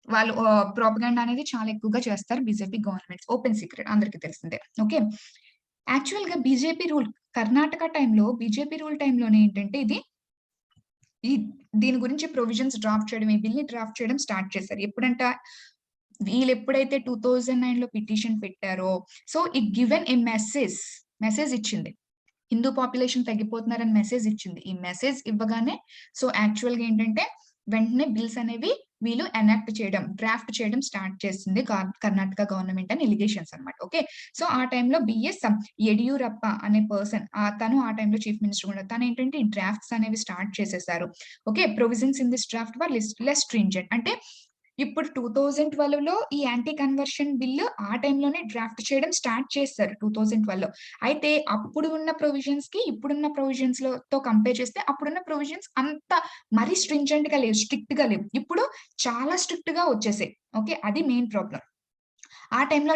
Speaker 1: వాళ్ళు ప్రొపగండా అనేది చాలా ఎక్కువగా చేస్తారు బీజేపీ గవర్నమెంట్స్. ఓపెన్ సీక్రెట్ అందరికీ తెలిసిందే. ఓకే. యాక్చువల్‌గా బీజేపీ రూల్ కర్ణాటక టైంలో బీజేపీ రూల్ టైంలోనే ఏంటంటే ఇది ఈ దీని గురించి ప్రొవిజన్స్ డ్రాఫ్ట్ చేయడం, ఈ బిల్‌ని డ్రాఫ్ట్ చేయడం స్టార్ట్ చేశారు. ఎప్పుడంట? వీళ్ళెప్పుడైతే 2009లో పిటిషన్ పెట్టారో, so it given a message ఇచ్చింది. హిందూ పాపులేషన్ తగ్గిపోతున్నారని మెసేజ్ ఇచ్చింది. ఈ మెసేజ్ ఇవ్వగానే సో యాక్చువల్‌గా ఏంటంటే వెంటనే బిల్స్ అనేవి వీళ్ళు డ్రాఫ్ట్ చేయడం స్టార్ట్ చేసింది కర్ణాటక గవర్నమెంట్ అని ఎలిగేషన్స్ అన్నమాట. ఓకే. సో ఆ టైంలో బిఎస్ యడియూరప్ప అనే పర్సన్ తను ఆ టైంలో చీఫ్ మినిస్టర్ కూడా. తనేంటంటే ఈ డ్రాఫ్ట్స్ అనేవి స్టార్ట్ చేసేసారు. Okay. Provisions in this draft were less stringent. అంటే ఇప్పుడు 2012లో ఈ యాంటీ కన్వర్షన్ బిల్ ఆ టైంలోనే డ్రాఫ్ట్ చేయడం స్టార్ట్ చేశారు 2012లో. అయితే అప్పుడు ఉన్న ప్రొవిజన్స్‌కి ఇప్పుడున్న ప్రొవిజన్స్‌తో కంపేర్ చేస్తే అప్పుడున్న ప్రొవిజన్స్ అంత మరీ స్ట్రింజెంట్‌గా లేవు. స్ట్రిక్ట్‌గా లేవు. ఇప్పుడు చాలా స్ట్రిక్ట్‌గా వచ్చేసాయి. ఓకే. అది మెయిన్ ప్రాబ్లమ్. ఆ టైంలో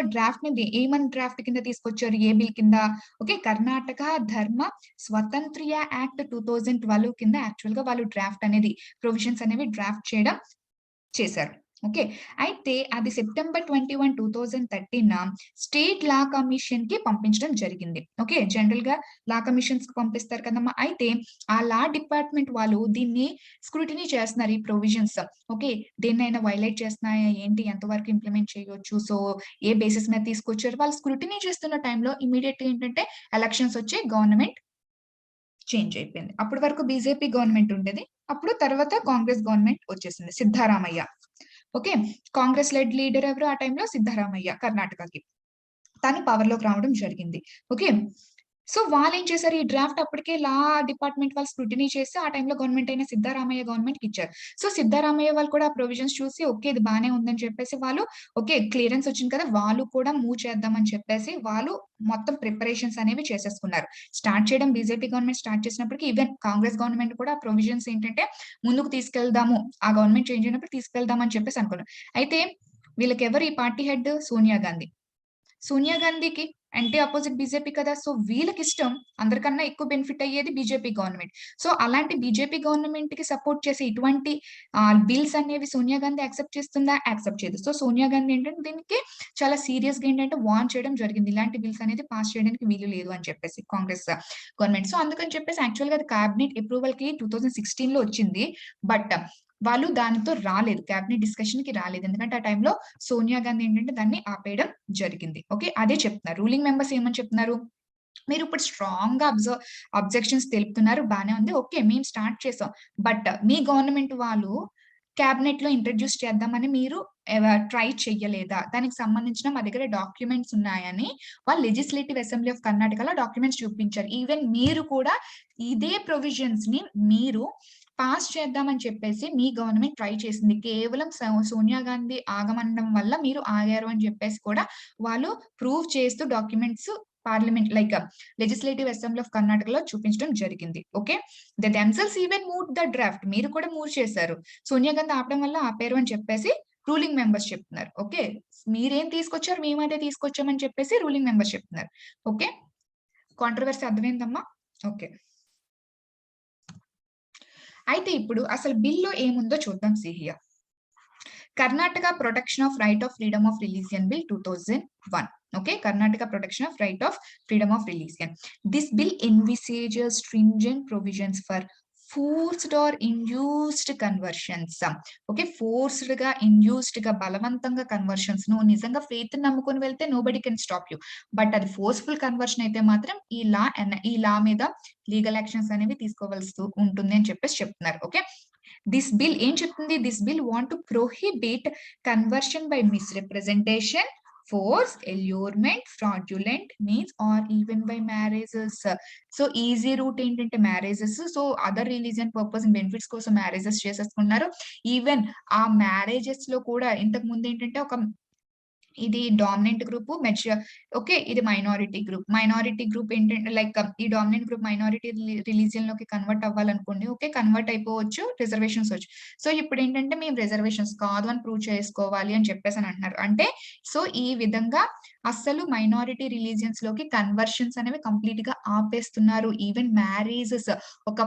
Speaker 1: ఏమని డ్రాఫ్ట్ కింద తీసుకొచ్చారు? ఏ బిల్ కింద? ఓకే. కర్ణాటక ధర్మ స్వతంత్ర్య యాక్ట్ 2012 కింద యాక్చువల్‌గా వాళ్ళు ప్రొవిజన్స్ అనేవి డ్రాఫ్ట్ చేయడం చేశారు. ఓకే. అయితే అది సెప్టెంబర్ 21, 2013 స్టేట్ లా కమిషన్‌కి పంపించడం జరిగింది. ఓకే. జనరల్‌గా లా కమిషన్స్‌కి పంపిస్తారు కదమ్మా! అయితే ఆ లా డిపార్ట్‌మెంట్ వాళ్ళు దీన్ని స్క్రూటినీ చేస్తున్నారు ఈ ప్రొవిజన్స్. ఓకే. దేన్నైనా వయలేట్ చేస్తున్నాయా ఏంటి? ఎంతవరకు ఇంప్లిమెంట్ చేయొచ్చు? సో ఏ బేసిస్ మీద తీసుకొచ్చారు? వాళ్ళు స్క్రూటినీ చేస్తున్న టైంలో ఇమ్మీడియేట్‌గా ఏంటంటే ఎలక్షన్స్ వచ్చి గవర్నమెంట్ చేంజ్ అయిపోయింది. అప్పటి వరకు బీజేపీ గవర్నమెంట్ ఉండేది. అప్పుడు తర్వాత కాంగ్రెస్ గవర్నమెంట్ వచ్చేసింది. సిద్ధరామయ్య. ఓకే. కాంగ్రెస్ లీడర్ ఎవరు ఆ టైంలో? సిద్ధరామయ్య కర్ణాటకకి. తను పవర్‌లోకి రావడం జరిగింది. ఓకే. సో వాళ్ళేం చేశారు, ఈ డ్రాఫ్ట్ అప్పటికే లా డిపార్ట్మెంట్ వాళ్ళు స్క్రూటినీ చేసి ఆ టైంలో గవర్నమెంట్ అయిన సిద్ధారామయ్య గవర్నమెంట్‌కి ఇచ్చారు. సో సిద్ధారామయ్య వాళ్ళు కూడా ఆ ప్రొవిజన్స్ చూసి ఓకే. ఇది బానే ఉందని చెప్పేసి వాళ్ళు ఓకే. క్లియరెన్స్ వచ్చింది కదా! వాళ్ళు కూడా మూవ్ చేద్దామని చెప్పేసి వాళ్ళు మొత్తం ప్రిపరేషన్స్ అనేవి చేసేసుకున్నారు. స్టార్ట్ చేయడం బీజేపీ గవర్నమెంట్ స్టార్ట్ చేసినప్పటికి ఈవెన్ కాంగ్రెస్ గవర్నమెంట్ కూడా ఆ ప్రొవిజన్స్ ఏంటంటే ముందుకు తీసుకెళ్దాము. ఆ గవర్నమెంట్ చేంజ్ అయినప్పుడు తీసుకెళ్దాం అని చెప్పేసి అనుకున్నారు. అయితే వీళ్ళకెవరు ఈ పార్టీ హెడ్ సోనియా గాంధీ. సోనియా గాంధీకి యాంటీ అపోజిట్ బీజేపీ కదా! సో వీళ్ళకిష్టం అందరికన్నా ఎక్కువ బెనిఫిట్ అయ్యేది బీజేపీ గవర్నమెంట్. సో అలాంటి బీజేపీ గవర్నమెంట్‌కి సపోర్ట్ చేసే ఇటువంటి బిల్స్ అనేవి సోనియా గాంధీ యాక్సెప్ట్ చేస్తుందా? యాక్సెప్ట్ చేయదు. సో సోనియా గాంధీ ఏంటంటే దీనికి చాలా సీరియస్‌గా ఏంటంటే వార్న్ చేయడం జరిగింది. ఇలాంటి బిల్స్ అనేది పాస్ చేయడానికి వీలు లేదు అని చెప్పేసి కాంగ్రెస్ గవర్నమెంట్. సో అందుకని చెప్పేసి యాక్చువల్‌గా అది క్యాబినెట్ అప్రూవల్‌కి 2016లో వచ్చింది. బట్ వాళ్ళు దానితో రాలేదు. క్యాబినెట్ డిస్కషన్‌కి రాలేదు. ఎందుకంటే ఆ టైంలో సోనియా గాంధీ ఏంటంటే దాన్ని ఆపేయడం జరిగింది. ఓకే. అదే చెప్తున్నారు. రూలింగ్ మెంబర్స్ ఏమని చెప్తున్నారు? మీరిప్పుడు స్ట్రాంగ్‌గా అబ్జెక్షన్స్ తెలుపుతున్నారు. బానే ఉంది. ఓకే. మేము స్టార్ట్ చేసాం. బట్ మీ గవర్నమెంట్ వాళ్ళు క్యాబినెట్‌లో ఇంట్రొడ్యూస్ చేద్దామని మీరు ట్రై చెయ్యలేదా? దానికి సంబంధించిన మా దగ్గర డాక్యుమెంట్స్ ఉన్నాయని వాళ్ళు లెజిస్లేటివ్ అసెంబ్లీ ఆఫ్ కర్ణాటకలో డాక్యుమెంట్స్ చూపించారు. ఈవెన్ మీరు కూడా ఇదే ప్రొవిజన్స్‌ని మీరు పాస్ చేద్దామని చెప్పేసి మీ గవర్నమెంట్ ట్రై చేసింది. కేవలం సోనియా గాంధీ ఆగమనడం వల్ల మీరు ఆగారు అని చెప్పేసి కూడా వాళ్ళు ప్రూవ్ చేస్తూ documents parliament like legislative assembly of కర్ణాటకలో చూపించడం జరిగింది. Okay. They themselves even moved the draft. మీరు కూడా మూవ్ చేశారు. సోనియా గాంధీ ఆపడం వల్ల ఆపారు అని చెప్పేసి రూలింగ్ మెంబర్స్ చెప్తున్నారు. ఓకే. మీరేం తీసుకొచ్చారు, మేమదే తీసుకొచ్చామని చెప్పేసి రూలింగ్ మెంబర్స్ చెప్తున్నారు. ఓకే. కాంట్రోవర్సీ అర్థమైందమ్మా? ఓకే. అయితే ఇప్పుడు అసలు బిల్‌లో ఏముందో చూద్దాం see here. Karnataka protection of right of freedom of religion bill 2001. Okay, Karnataka protection of right of freedom of religion. This bill envisages stringent provisions for forced or induced conversions. Okay. Forced గా induced గా బలవంతంగా conversions. నువ్వు నిజంగా faith నమ్ముకొని వెళ్తే nobody can stop you. But అది forceful conversion అయితే మాత్రం ఈ లా మీద లీగల్ యాక్షన్స్ అనేవి తీసుకోవాల్సి ఉంటుంది అని చెప్పేసి చెప్తున్నారు. ఓకే. దిస్ బిల్ ఏం చెప్తుంది? This bill want to prohibit conversion by misrepresentation, force, allurement, fraudulent means or even by marriages. So easy route ఏంటంటే marriages. So other religion purpose benefits కోసం మ్యారేజెస్ చేసేసుకున్నారు. ఈవెన్ ఆ మ్యారేజెస్ లో కూడా ఇంతకు ముందు ఏంటంటే ఇది డామినెంట్ గ్రూప్ ఓకే. ఇది మైనారిటీ గ్రూప్. మైనారిటీ గ్రూప్ ఏంటంటే లైక్ ఈ డామినెంట్ గ్రూప్ మైనారిటీ రిలీజియన్ లోకి కన్వర్ట్ అవ్వాలనుకోండి. ఓకే. కన్వర్ట్ అయిపోవచ్చు. రిజర్వేషన్స్ వచ్చు. సో ఇప్పుడేంటంటే మేము రిజర్వేషన్స్ కాదు అని ప్రూవ్ చేసుకోవాలి అని చెప్పేసని అంటున్నారు. అంటే సో ఈ విధంగా అస్సలు మైనారిటీ రిలీజియన్స్ లోకి కన్వర్షన్స్ అనేవి కంప్లీట్ గా ఆపేస్తున్నారు. ఈవెన్ మ్యారేజెస్ ఒక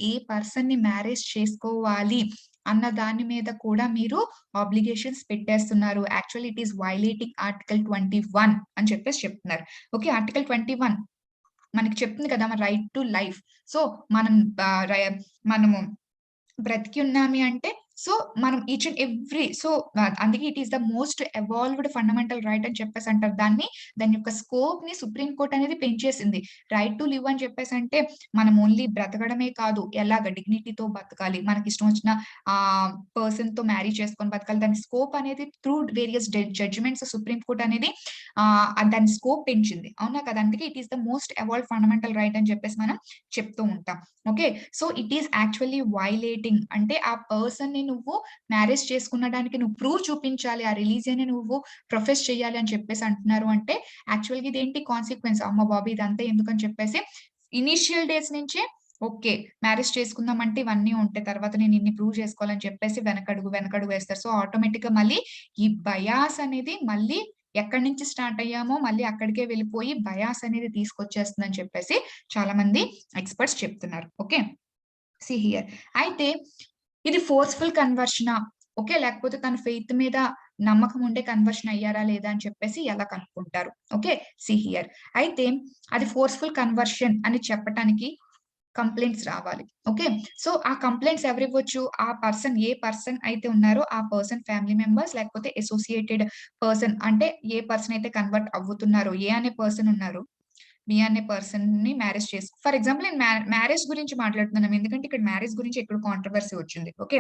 Speaker 1: ఏ పర్సన్ ని మ్యారేజ్ చేసుకోవాలి అన్న దాని మీద కూడా మీరు ఆబ్లిగేషన్స్ పెట్టేస్తున్నారు. Actually it is violating article 21 అని చెప్పేసి చెప్తున్నారు. ఓకే. ఆర్టికల్ 21 మనకి చెప్తుంది కదా! మన రైట్ టు లైఫ్. సో మనం మనము బ్రతికి ఉన్నామి అంటే సో మనం ఈచ్ అండ్ ఎవ్రీ సో అందుకే it is the most evolved fundamental right అని చెప్పేసి అంటారు. దాని యొక్క స్కోప్ ని సుప్రీం కోర్ట్ అనేది పెంచేసింది. రైట్ టు లివ్ అని చెప్పేసి అంటే మనం ఓన్లీ బ్రతకడమే కాదు, ఎలాగ డిగ్నిటీతో బతకాలి, మనకి ఇష్టం వచ్చిన పర్సన్ తో మ్యారీ చేసుకొని బతకాలి. దాని స్కోప్ అనేది through various judgments supreme court అనేది దాని స్కోప్ పెంచింది. అవునా కదా! అందుకే it is the most evolved fundamental right అని చెప్పేసి మనం చెప్తూ ఉంటాం. Okay. So it is actually violating అంటే ఆ పర్సన్ ని నువ్వు మ్యారేజ్ చేసుకునడానికి నువ్వు ప్రూఫ్ చూపించాలి. ఆ రిలీజియన్ ని నువ్వు ప్రొఫెస్ చేయాలి అని చెప్పేసి అంటున్నారు. అంటే యాక్చువల్‌గా ఇదేంటి కాన్సిక్వెన్స్ అమ్మ బాబోయ్! ఇదంతా ఎందుకని చెప్పేసి ఇనీషియల్ డేస్ నుంచే ఓకే. మ్యారేజ్ చేసుకుందాం అంటే ఇవన్నీ ఉంటాయి. తర్వాత నేను ఇన్ని ప్రూవ్ చేసుకోవాలని చెప్పేసి వెనకడుగు వేస్తారు. సో ఆటోమేటిక్‌గా మళ్ళీ ఈ బయాస్ అనేది మళ్ళీ ఎక్కడి నుంచి స్టార్ట్ అయ్యామో మళ్ళీ అక్కడికే వెళ్ళిపోయి బయాస్ అనేది తీసుకొచ్చేస్తుందని చెప్పేసి చాలా మంది ఎక్స్‌పర్ట్స్ చెప్తున్నారు. ఓకే. See here. అయితే ఇది ఫోర్స్‌ఫుల్ కన్వర్షనా? ఓకే. లేకపోతే తన ఫెయిత్ మీద నమ్మకం ఉండే కన్వర్షన్ అయ్యారా లేదా అని చెప్పేసి ఎలా కనుక్కుంటారు? ఓకే. See here. అయితే అది ఫోర్స్‌ఫుల్ కన్వర్షన్ అని చెప్పటానికి కంప్లెయింట్స్ రావాలి. ఓకే. సో ఆ కంప్లెయింట్స్ ఎవరివ్వచ్చు? ఏ పర్సన్ అయితే ఉన్నారో ఆ పర్సన్ ఫ్యామిలీ మెంబర్స్ లేకపోతే అసోసియేటెడ్ పర్సన్ అంటే ఏ పర్సన్ అయితే కన్వర్ట్ అవ్వుతున్నారో ఏ అనే పర్సన్ ఉన్నారు. బి అనే పర్సన్‌ని మ్యారేజ్ ఫర్ ఎగ్జాంపుల్ నేను మ్యారేజ్ గురించి మాట్లాడుతున్నాను. ఎందుకంటే ఇక్కడ మ్యారేజ్ గురించి ఎక్కువ కాంట్రోవర్సీ వచ్చింది. ఓకే.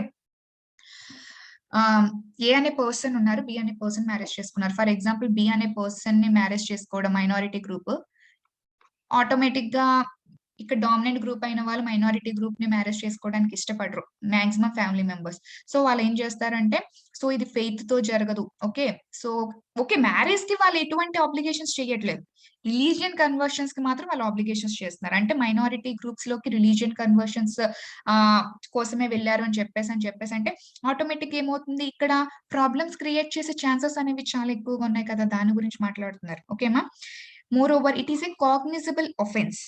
Speaker 1: ఏ అనే పర్సన్ ఉన్నారు. బి అనే పర్సన్ మ్యారేజ్ చేసుకున్నారు. ఫర్ ఎగ్జాంపుల్ బి అనే పర్సన్‌ని మ్యారేజ్ చేసుకోవడం మైనారిటీ గ్రూప్. ఆటోమేటిక్ గా ఇక్కడ డామినెంట్ గ్రూప్ అయిన వాళ్ళు మైనారిటీ గ్రూప్ ని మ్యారేజ్ చేసుకోవడానికి ఇష్టపడరు, మాక్సిమం ఫ్యామిలీ మెంబర్స్. సో వాళ్ళు ఏం చేస్తారంటే, సో ఇది ఫెయిత్ తో జరగదు. ఓకే. సో ఓకే, మ్యారేజ్ కి వాళ్ళు ఎటువంటి ఆబ్లిగేషన్స్ చేయట్లేదు. రిలీజియన్ కన్వర్షన్స్ కి మాత్రం వాళ్ళు ఆబ్లిగేషన్స్ చేస్తున్నారు. అంటే మైనారిటీ గ్రూప్స్ లోకి రిలీజియన్ కన్వర్షన్స్ ఆ కోసమే వెళ్ళారు అని చెప్పేసి అంటే ఆటోమేటిక్ ఏమవుతుంది, ఇక్కడ ప్రాబ్లమ్స్ క్రియేట్ చేసే ఛాన్సెస్ అనేవి చాలా ఎక్కువగా ఉన్నాయి కదా, దాని గురించి మాట్లాడుతున్నారు. ఓకేమా. Moreover it is a cognizable offence.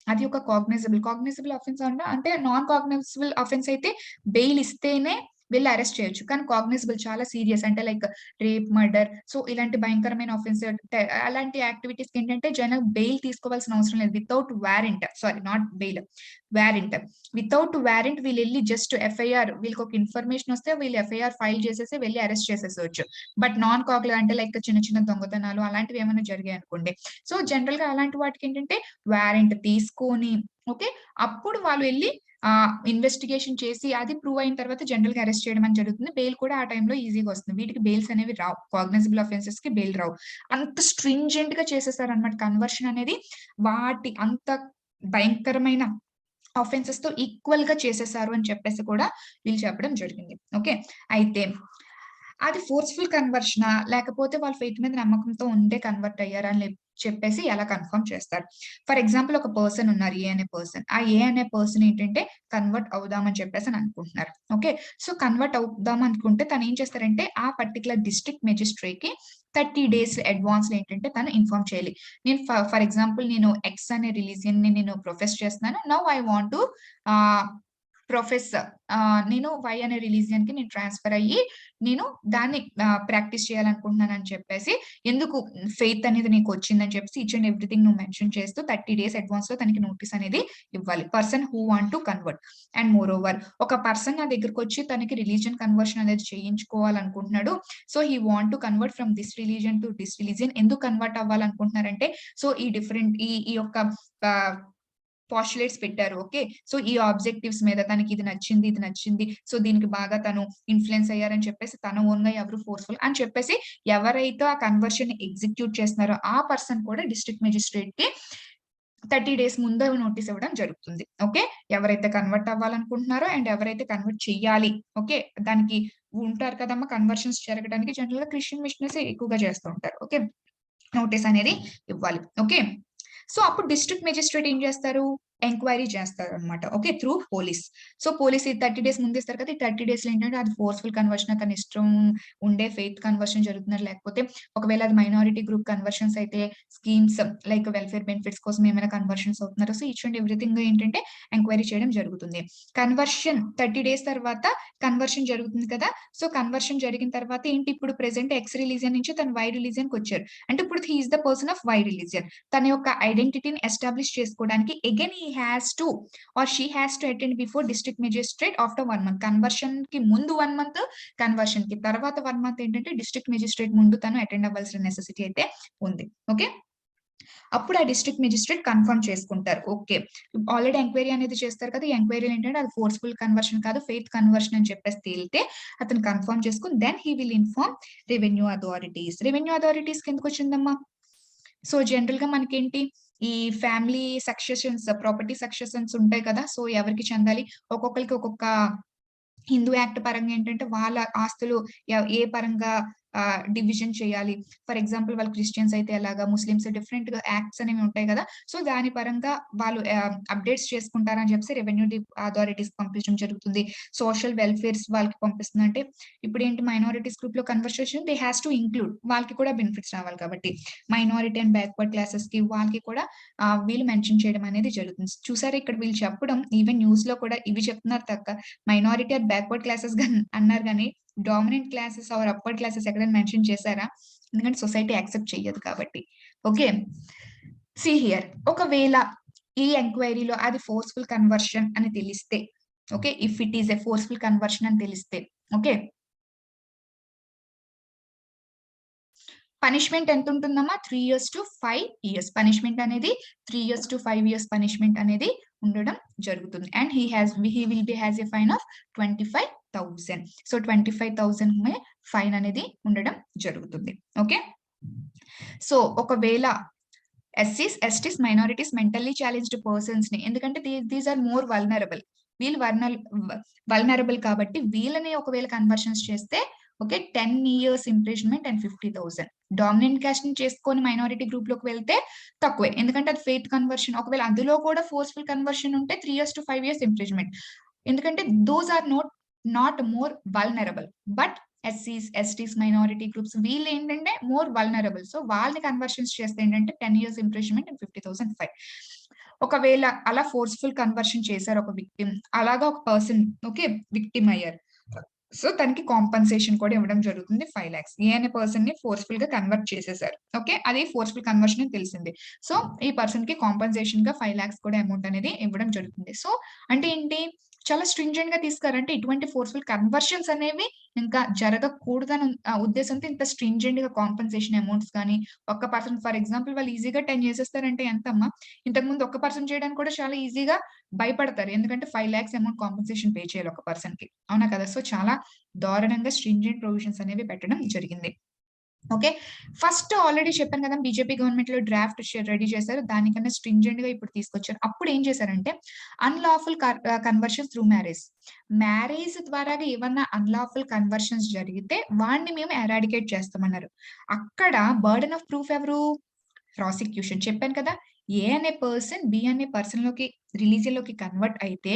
Speaker 1: అది ఒక కాగ్నిజబుల్ అఫెన్స్ అంటే నాన్ కాగ్నిజబుల్ అఫెన్స్ అయితే బెయిల్ ఇస్తేనే వెళ్ళి అరెస్ట్ చేయొచ్చు. కానీ కాగ్నిజబుల్ చాలా సీరియస్, అంటే లైక్ రేప్, మర్డర్, సో ఇలాంటి భయంకరమైన అఫెన్స్, అలాంటి యాక్టివిటీస్ ఏంటంటే జనం బెయిల్ తీసుకోవాల్సిన అవసరం లేదు. Without warrant, sorry not bail, warrant, without warrant వీళ్ళు వెళ్ళి జస్ట్ ఎఫ్ఐఆర్, వీళ్ళకి ఒక ఇన్ఫర్మేషన్ వస్తే వీళ్ళు ఎఫ్ఐఆర్ ఫైల్ చేసేసి వెళ్ళి అరెస్ట్ చేసేసవచ్చు. బట్ నాన్ కాగ్ల అంటే లైక్ చిన్న చిన్న దొంగతనాలు అలాంటివి ఏమైనా జరిగాయి అనుకోండి, సో జనరల్ గా అలాంటి వాటికి ఏంటంటే వారెంట్ తీసుకొని, ఓకే, అప్పుడు వాళ్ళు వెళ్ళి ఇన్వెస్టిగేషన్ చేసి అది ప్రూవ్ అయిన తర్వాత జనరల్ గా అరెస్ట్ చేయడం అని జరుగుతుంది. బెయిల్ కూడా ఆ టైంలో ఈజీగా వస్తుంది. వీటికి బెయిల్స్ అనేవి రావు, కాగ్నిజబుల్ అఫెన్సెస్ కి బెయిల్ రావు. అంత స్ట్రింజెంట్ గా చేసేసారు అనమాట కన్వర్షన్ అనేది. వాటి అంత భయంకరమైన ఆఫెన్సెస్ తో ఈక్వల్ గా చేసేసారు అని చెప్పేసి కూడా వీళ్ళు చెప్పడం జరిగింది. ఓకే. అయితే అది ఫోర్స్ఫుల్ కన్వర్షనా, లేకపోతే వాళ్ళ ఫెయిత్ మీద నమ్మకంతో ఉండే కన్వర్ట్ అయ్యారా అని చెప్పేసి ఎలా కన్ఫర్మ్ చేస్తారు. ఫర్ ఎగ్జాంపుల్ ఒక పర్సన్ ఉన్నారు, ఏ అనే పర్సన్. ఆ ఏ అనే పర్సన్ ఏంటంటే కన్వర్ట్ అవుదామని చెప్పేసి అనుకుంటున్నారు. ఓకే. సో కన్వర్ట్ అవుదాం అనుకుంటే తను ఏం చేస్తారంటే ఆ పర్టికులర్ డిస్ట్రిక్ట్ మెజిస్ట్రేట్ కి 30 days అడ్వాన్స్ ఏంటంటే తను ఇన్ఫార్మ్ చేయాలి. నేను ఫర్ ఎగ్జాంపుల్ నేను ఎక్స్ అనే రిలీజియన్ ని నేను ప్రొఫెస్ చేస్తున్నాను. Now I want to professor, నేను వై అనే రిలీజియన్ కి నేను ట్రాన్స్ఫర్ అయ్యి నేను దాన్ని ప్రాక్టీస్ చేయాలనుకుంటున్నాను అని చెప్పేసి, ఎందుకు ఫెయిత్ అనేది నీకు వచ్చిందని చెప్పేసి ఈచ్ అండ్ ఎవ్రీథింగ్ నువ్వు మెన్షన్ చేస్తూ 30 days అడ్వాన్స్ లో తనకి నోటీస్ అనేది ఇవ్వాలి. Person who want to convert. And moreover ఒక పర్సన్ నా దగ్గరకు వచ్చి తనకి రిలీజియన్ కన్వర్షన్ అనేది చేయించుకోవాలనుకుంటున్నాడు. So he want to convert from this religion to this religion. ఎందుకు కన్వర్ట్ అవ్వాలనుకుంటున్నారంటే, సో ఈ డిఫరెంట్ ఈ యొక్క పాస్టులేట్స్ పెట్టారు. ఓకే. సో ఈ ఆబ్జెక్టివ్స్ మీద తనకి ఇది నచ్చింది, ఇది నచ్చింది. సో దీనికి బాగా తను ఇన్‌ఫ్లూయెన్స్ అయ్యారని చెప్పేసి తన ఓన్‌గా ఎవరు ఫోర్స్‌ఫుల్ అని చెప్పేసి ఎవరైతే ఆ కన్వర్షన్ ఎగ్జిక్యూట్ చేస్తున్నారో ఆ పర్సన్ కూడా డిస్ట్రిక్ట్ మెజిస్ట్రేట్‌కి 30 days ముందు నోటీస్ ఇవ్వడం జరుగుతుంది. ఓకే. ఎవరైతే కన్వర్ట్ అవ్వాలనుకుంటున్నారో అండ్ ఎవరైతే కన్వర్ట్ చెయ్యాలి, ఓకే, దానికి ఉంటారు కదమ్మా కన్వర్షన్స్ జరగడానికి జనరల్‌గా క్రిస్టియన్ మిషనరీస్ ఎక్కువగా చేస్తూ ఉంటారు. ఓకే. నోటీస్ అనేది ఇవ్వాలి. ఓకే. సో అప్పుడు డిస్ట్రిక్ట్ మెజిస్ట్రేట్ ఏం చేస్తారు, ఎంక్వైరీ చేస్తారనమాట. Okay. Through police. So police ఈ 30 days ముందు ఇస్తారు కదా, ఈ 30 days లో ఏంటంటే అది ఫోర్స్‌ఫుల్ కన్వర్షన్, తన ఇష్టం ఉండే ఫెయిత్ కన్వర్షన్ జరుగుతున్నారు, లేకపోతే ఒకవేళ అది మైనారిటీ గ్రూప్ కన్వర్షన్స్ అయితే స్కీమ్స్ లైక్ వెల్ఫేర్ బెనిఫిట్స్ కోసం ఏమైనా కన్వర్షన్స్ అవుతున్నారు. సో ఈచ్ అండ్ ఎవ్రీథింగ్ ఏంటంటే ఎంక్వైరీ చేయడం జరుగుతుంది. కన్వర్షన్ 30 days తర్వాత కన్వర్షన్ జరుగుతుంది కదా. సో కన్వర్షన్ జరిగిన తర్వాత ఏంటి, ఇప్పుడు ప్రెజెంట్ ఎక్స్ రిలీజియన్ నుంచి తను వై రిలీజియన్ కి వచ్చారు. అంటే ఇప్పుడు he is the person of why religion. తన యొక్క ఐడెంటిటీని ఎస్టాబ్లిష్ చేసుకోవడానికి again he has to or she has to attend before district magistrate after 1 month. Conversion కి ముందు 1 month, కన్వర్షన్ కి తర్వాత 1 month ఏంటంటే డిస్ట్రిక్ట్ మెజిస్ట్రేట్ ముందు తను అటెండ్ అవ్వాల్సిన నెసెసిటీ అయితే ఉంది. ఓకే. అప్పుడు ఆ డిస్ట్రిక్ట్ మెజిస్ట్రేట్ కన్ఫర్మ్ చేసుకుంటారు. ఓకే. ఆల్రెడీ ఎంక్వైరీ అనేది చేస్తారు కదా, ఈ ఎంక్వైరీలో ఏంటంటే అది ఫోర్స్‌ఫుల్ కన్వర్షన్ కాదు, ఫెయిత్ కన్వర్షన్ అని చెప్పేసి తేలితే అతను కన్ఫర్మ్ చేసుకొని then he will inform revenue authorities. Revenue authorities కి ఎందుకు వచ్చిందమ్మా? సో జనరల్ గా మనకేంటి, ఈ ఫ్యామిలీ సక్సెషన్స్, ప్రాపర్టీ సక్సెషన్స్ ఉంటాయి కదా. సో ఎవరికి చెందాలి, ఒక్కొక్కరికి ఒక్కొక్క హిందూ యాక్ట్ పరంగా ఏంటంటే వాళ్ళ ఆస్తులు ఏ పరంగా డివిజన్ చేయాలి. ఫర్ ఎగ్జాంపుల్ వాళ్ళు క్రిస్టియన్స్ అయితే ఎలాగా, ముస్లిమ్స్ డిఫరెంట్ గా యాక్ట్స్ అనేవి ఉంటాయి కదా. సో దాని పరంగా వాళ్ళు అప్డేట్స్ చేసుకుంటారని చెప్పి రెవెన్యూ అథారిటీస్ పంపించడం జరుగుతుంది. సోషల్ వెల్ఫేర్స్ వాళ్ళకి పంపిస్తుంది. అంటే ఇప్పుడు ఏంటి, మైనారిటీస్ గ్రూప్ లో conversation they has to include, వాళ్ళకి కూడా బెనిఫిట్స్ రావాలి కాబట్టి మైనారిటీ అండ్ బ్యాక్వర్డ్ క్లాసెస్ కి వాళ్ళకి కూడా వీళ్ళు మెన్షన్ చేయడం అనేది జరుగుతుంది. చూసారా ఇక్కడ వీళ్ళు చెప్పడం, ఈవెన్ న్యూస్ లో కూడా ఇవి చెప్తున్నారు తక్క మైనారిటీ ఆర్ బ్యాక్వర్డ్ క్లాసెస్ గా అన్నారు కానీ dominant classes or upper classes ఎక్కడైనా మెన్షన్ చేశారా? ఎందుకంటే సొసైటీ యాక్సెప్ట్ చెయ్యదు కాబట్టి. ఓకే. సీ హియర్, ఒకవేళ ఈ ఎంక్వైరీలో అది ఫోర్స్‌ఫుల్ కన్వర్షన్ అని తెలిస్తే, okay, if it is a forceful conversion అని తెలిస్తే, ఓకే, పనిష్మెంట్ ఎంత ఉంటుందమ్మా? 3 years to 5 years. పనిష్మెంట్ అనేది 3 years to 5 years పనిష్మెంట్ అనేది ఉండడం జరుగుతుంది. And he will be has a fine of 25,000. So 25,000 fine అనేది ఉండడం జరుగుతుంది. ఓకే. సో ఒకవేళ ఎస్సీస్, STs, minorities, mentally challenged persons ని, ఎందుకంటే దీస్ ఆర్ మోర్ వల్నరబుల్. వీళ్ళు వల్నరబుల్ కాబట్టి వీళ్ళని ఒకవేళ కన్వర్షన్స్ చేస్తే okay 10 years imprisonment and 50,000. Dominant caste ని చేసుకొని మైనారిటీ గ్రూప్ లోకి వెళ్తే తక్కువే, ఎందుకంటే అది ఫెయిత్ కన్వర్షన్. ఒకవేళ అందులో కూడా ఫోర్స్ఫుల్ కన్వర్షన్ ఉంటే 3 years to 5 years ఇంప్రిజన్మెంట్, ఎందుకంటే those are not more vulnerable. But ఎస్సీస్, ఎస్టీస్, మైనారిటీ గ్రూప్స్ వీళ్ళు ఏంటంటే మోర్ వల్నరబుల్. సో వాళ్ళని కన్వర్షన్స్ చేస్తే ఏంటంటే 10 years ఇంప్రిజన్మెంట్ అండ్ 50,000 ఫైన్. ఒకవేళ అలా ఫోర్స్ఫుల్ కన్వర్షన్ చేశారు ఒక విక్టిమ్, అలాగా ఒక పర్సన్ ఓకే విక్టిమ్ అయ్యారు, సో తనకి కాంపన్సేషన్ కూడా ఇవ్వడం జరుగుతుంది 5 lakhs. ఏ అనే పర్సన్ ని ఫోర్స్ఫుల్ గా కన్వర్ట్ చేసేసారు, ఓకే అది ఫోర్స్ఫుల్ కన్వర్షన్ అని తెలిసింది. సో ఈ పర్సన్ కి కాంపన్సేషన్ గా 5 lakhs కూడా అమౌంట్ అనేది ఇవ్వడం జరుగుతుంది. సో అంటే ఏంటి, చాలా స్ట్రింజెంట్ గా తీసుకారంటే ఇటువంటి ఫోర్స్ఫుల్ కన్వర్షన్స్ అనేవి ఇంకా జరగకూడదని ఉద్దేశంతో ఇంత స్ట్రింజెంట్ గా కాంపన్సేషన్ అమౌంట్స్ కానీ, ఒక్క పర్సన్ ఫర్ ఎగ్జాంపుల్ వాళ్ళు ఈజీగా 10 చేసేస్తారంటే ఎంతమ్మా, ఇంతకు ముందు ఒక్క పర్సన్ చేయడానికి కూడా చాలా ఈజీగా భయపడతారు, ఎందుకంటే 5 lakhs అమౌంట్ కాంపన్సేషన్ పే చేయాలి ఒక పర్సన్ కి, అవునా కదా. సో చాలా దారుణంగా స్ట్రింజెంట్ ప్రొవిజన్స్ అనేవి పెట్టడం జరిగింది. ఓకే, ఫస్ట్ ఆల్రెడీ చెప్పాను కదా, బీజేపీ గవర్నమెంట్ లో డ్రాఫ్ట్ రెడీ చేశారు, దానికన్నా స్ట్రింజెంట్ గా ఇప్పుడు తీసుకొచ్చారు. అప్పుడు ఏం చేశారంటే అన్లాఫుల్ కన్వర్షన్స్ త్రూ మ్యారేజ్ ద్వారా ఏమన్నా అన్లాఫుల్ కన్వర్షన్స్ జరిగితే వాడిని మేము ఎరాడికేట్ చేస్తామన్నారు. అక్కడ బర్డెన్ ఆఫ్ ప్రూఫ్ ఎవరు, ప్రాసిక్యూషన్. చెప్పాను కదా, ఏ అనే పర్సన్ బి అనే పర్సన్ లోకి రిలీజియన్ లోకి కన్వర్ట్ అయితే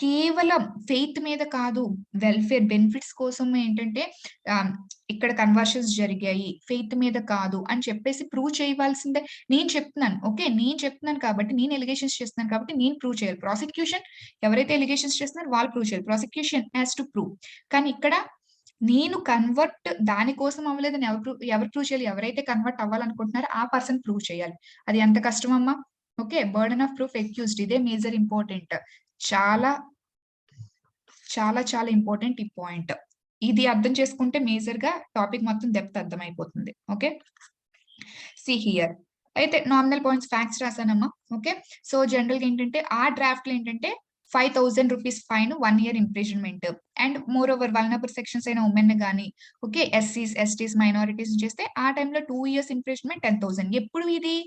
Speaker 1: కేవలం ఫెయిత్ మీద కాదు, వెల్ఫేర్ బెనిఫిట్స్ కోసం ఏంటంటే ఇక్కడ కన్వర్షన్స్ జరిగాయి, ఫెయిత్ మీద కాదు అని చెప్పేసి ప్రూవ్ చేయవలసిందే. నేను చెప్తున్నాను ఓకే, నేను చెప్తున్నాను కాబట్టి, నేను ఎలిగేషన్స్ చేస్తున్నాను కాబట్టి నేను ప్రూవ్ చేయాలి. ప్రాసిక్యూషన్ ఎవరైతే ఎలిగేషన్స్ చేస్తున్నారో వాళ్ళు ప్రూవ్ చేయాలి, ప్రాసిక్యూషన్ హ్యాస్ టు ప్రూవ్. కానీ ఇక్కడ నేను కన్వర్ట్ దానికోసం అవ్వలేదని ఎవరు ప్రూవ్ చేయాలి, ఎవరైతే కన్వర్ట్ అవ్వాలనుకుంటున్నారో ఆ పర్సన్ ప్రూవ్ చేయాలి. అది ఎంత కష్టం అమ్మా. Okay, burden of proof accused, ఇదే మేజర్ ఇంపార్టెంట్, చాలా చాలా చాలా ఇంపార్టెంట్ ఈ పాయింట్. ఇది అర్థం చేసుకుంటే మేజర్ గా టాపిక్ మొత్తం డెప్త్ అర్థమైపోతుంది. ఓకే, సి హియర్ అయితే నామినల్ పాయింట్స్ ఫ్యాక్ట్స్ రాసానమ్మా. ఓకే, సో జనరల్ గా ఏంటంటే ఆ డ్రాఫ్ట్ లో ఏంటంటే 5,000 rupees fine, 1 year imprisonment, and moreover vulnerable sections అయిన ఉమెన్ గానీ ఓకే ఎస్సీస్, ఎస్టీస్, మైనారిటీస్ చేస్తే ఆ టైంలో 2 years ఇంప్రిజన్మెంట్, 10,000. ఎప్పుడు ఇది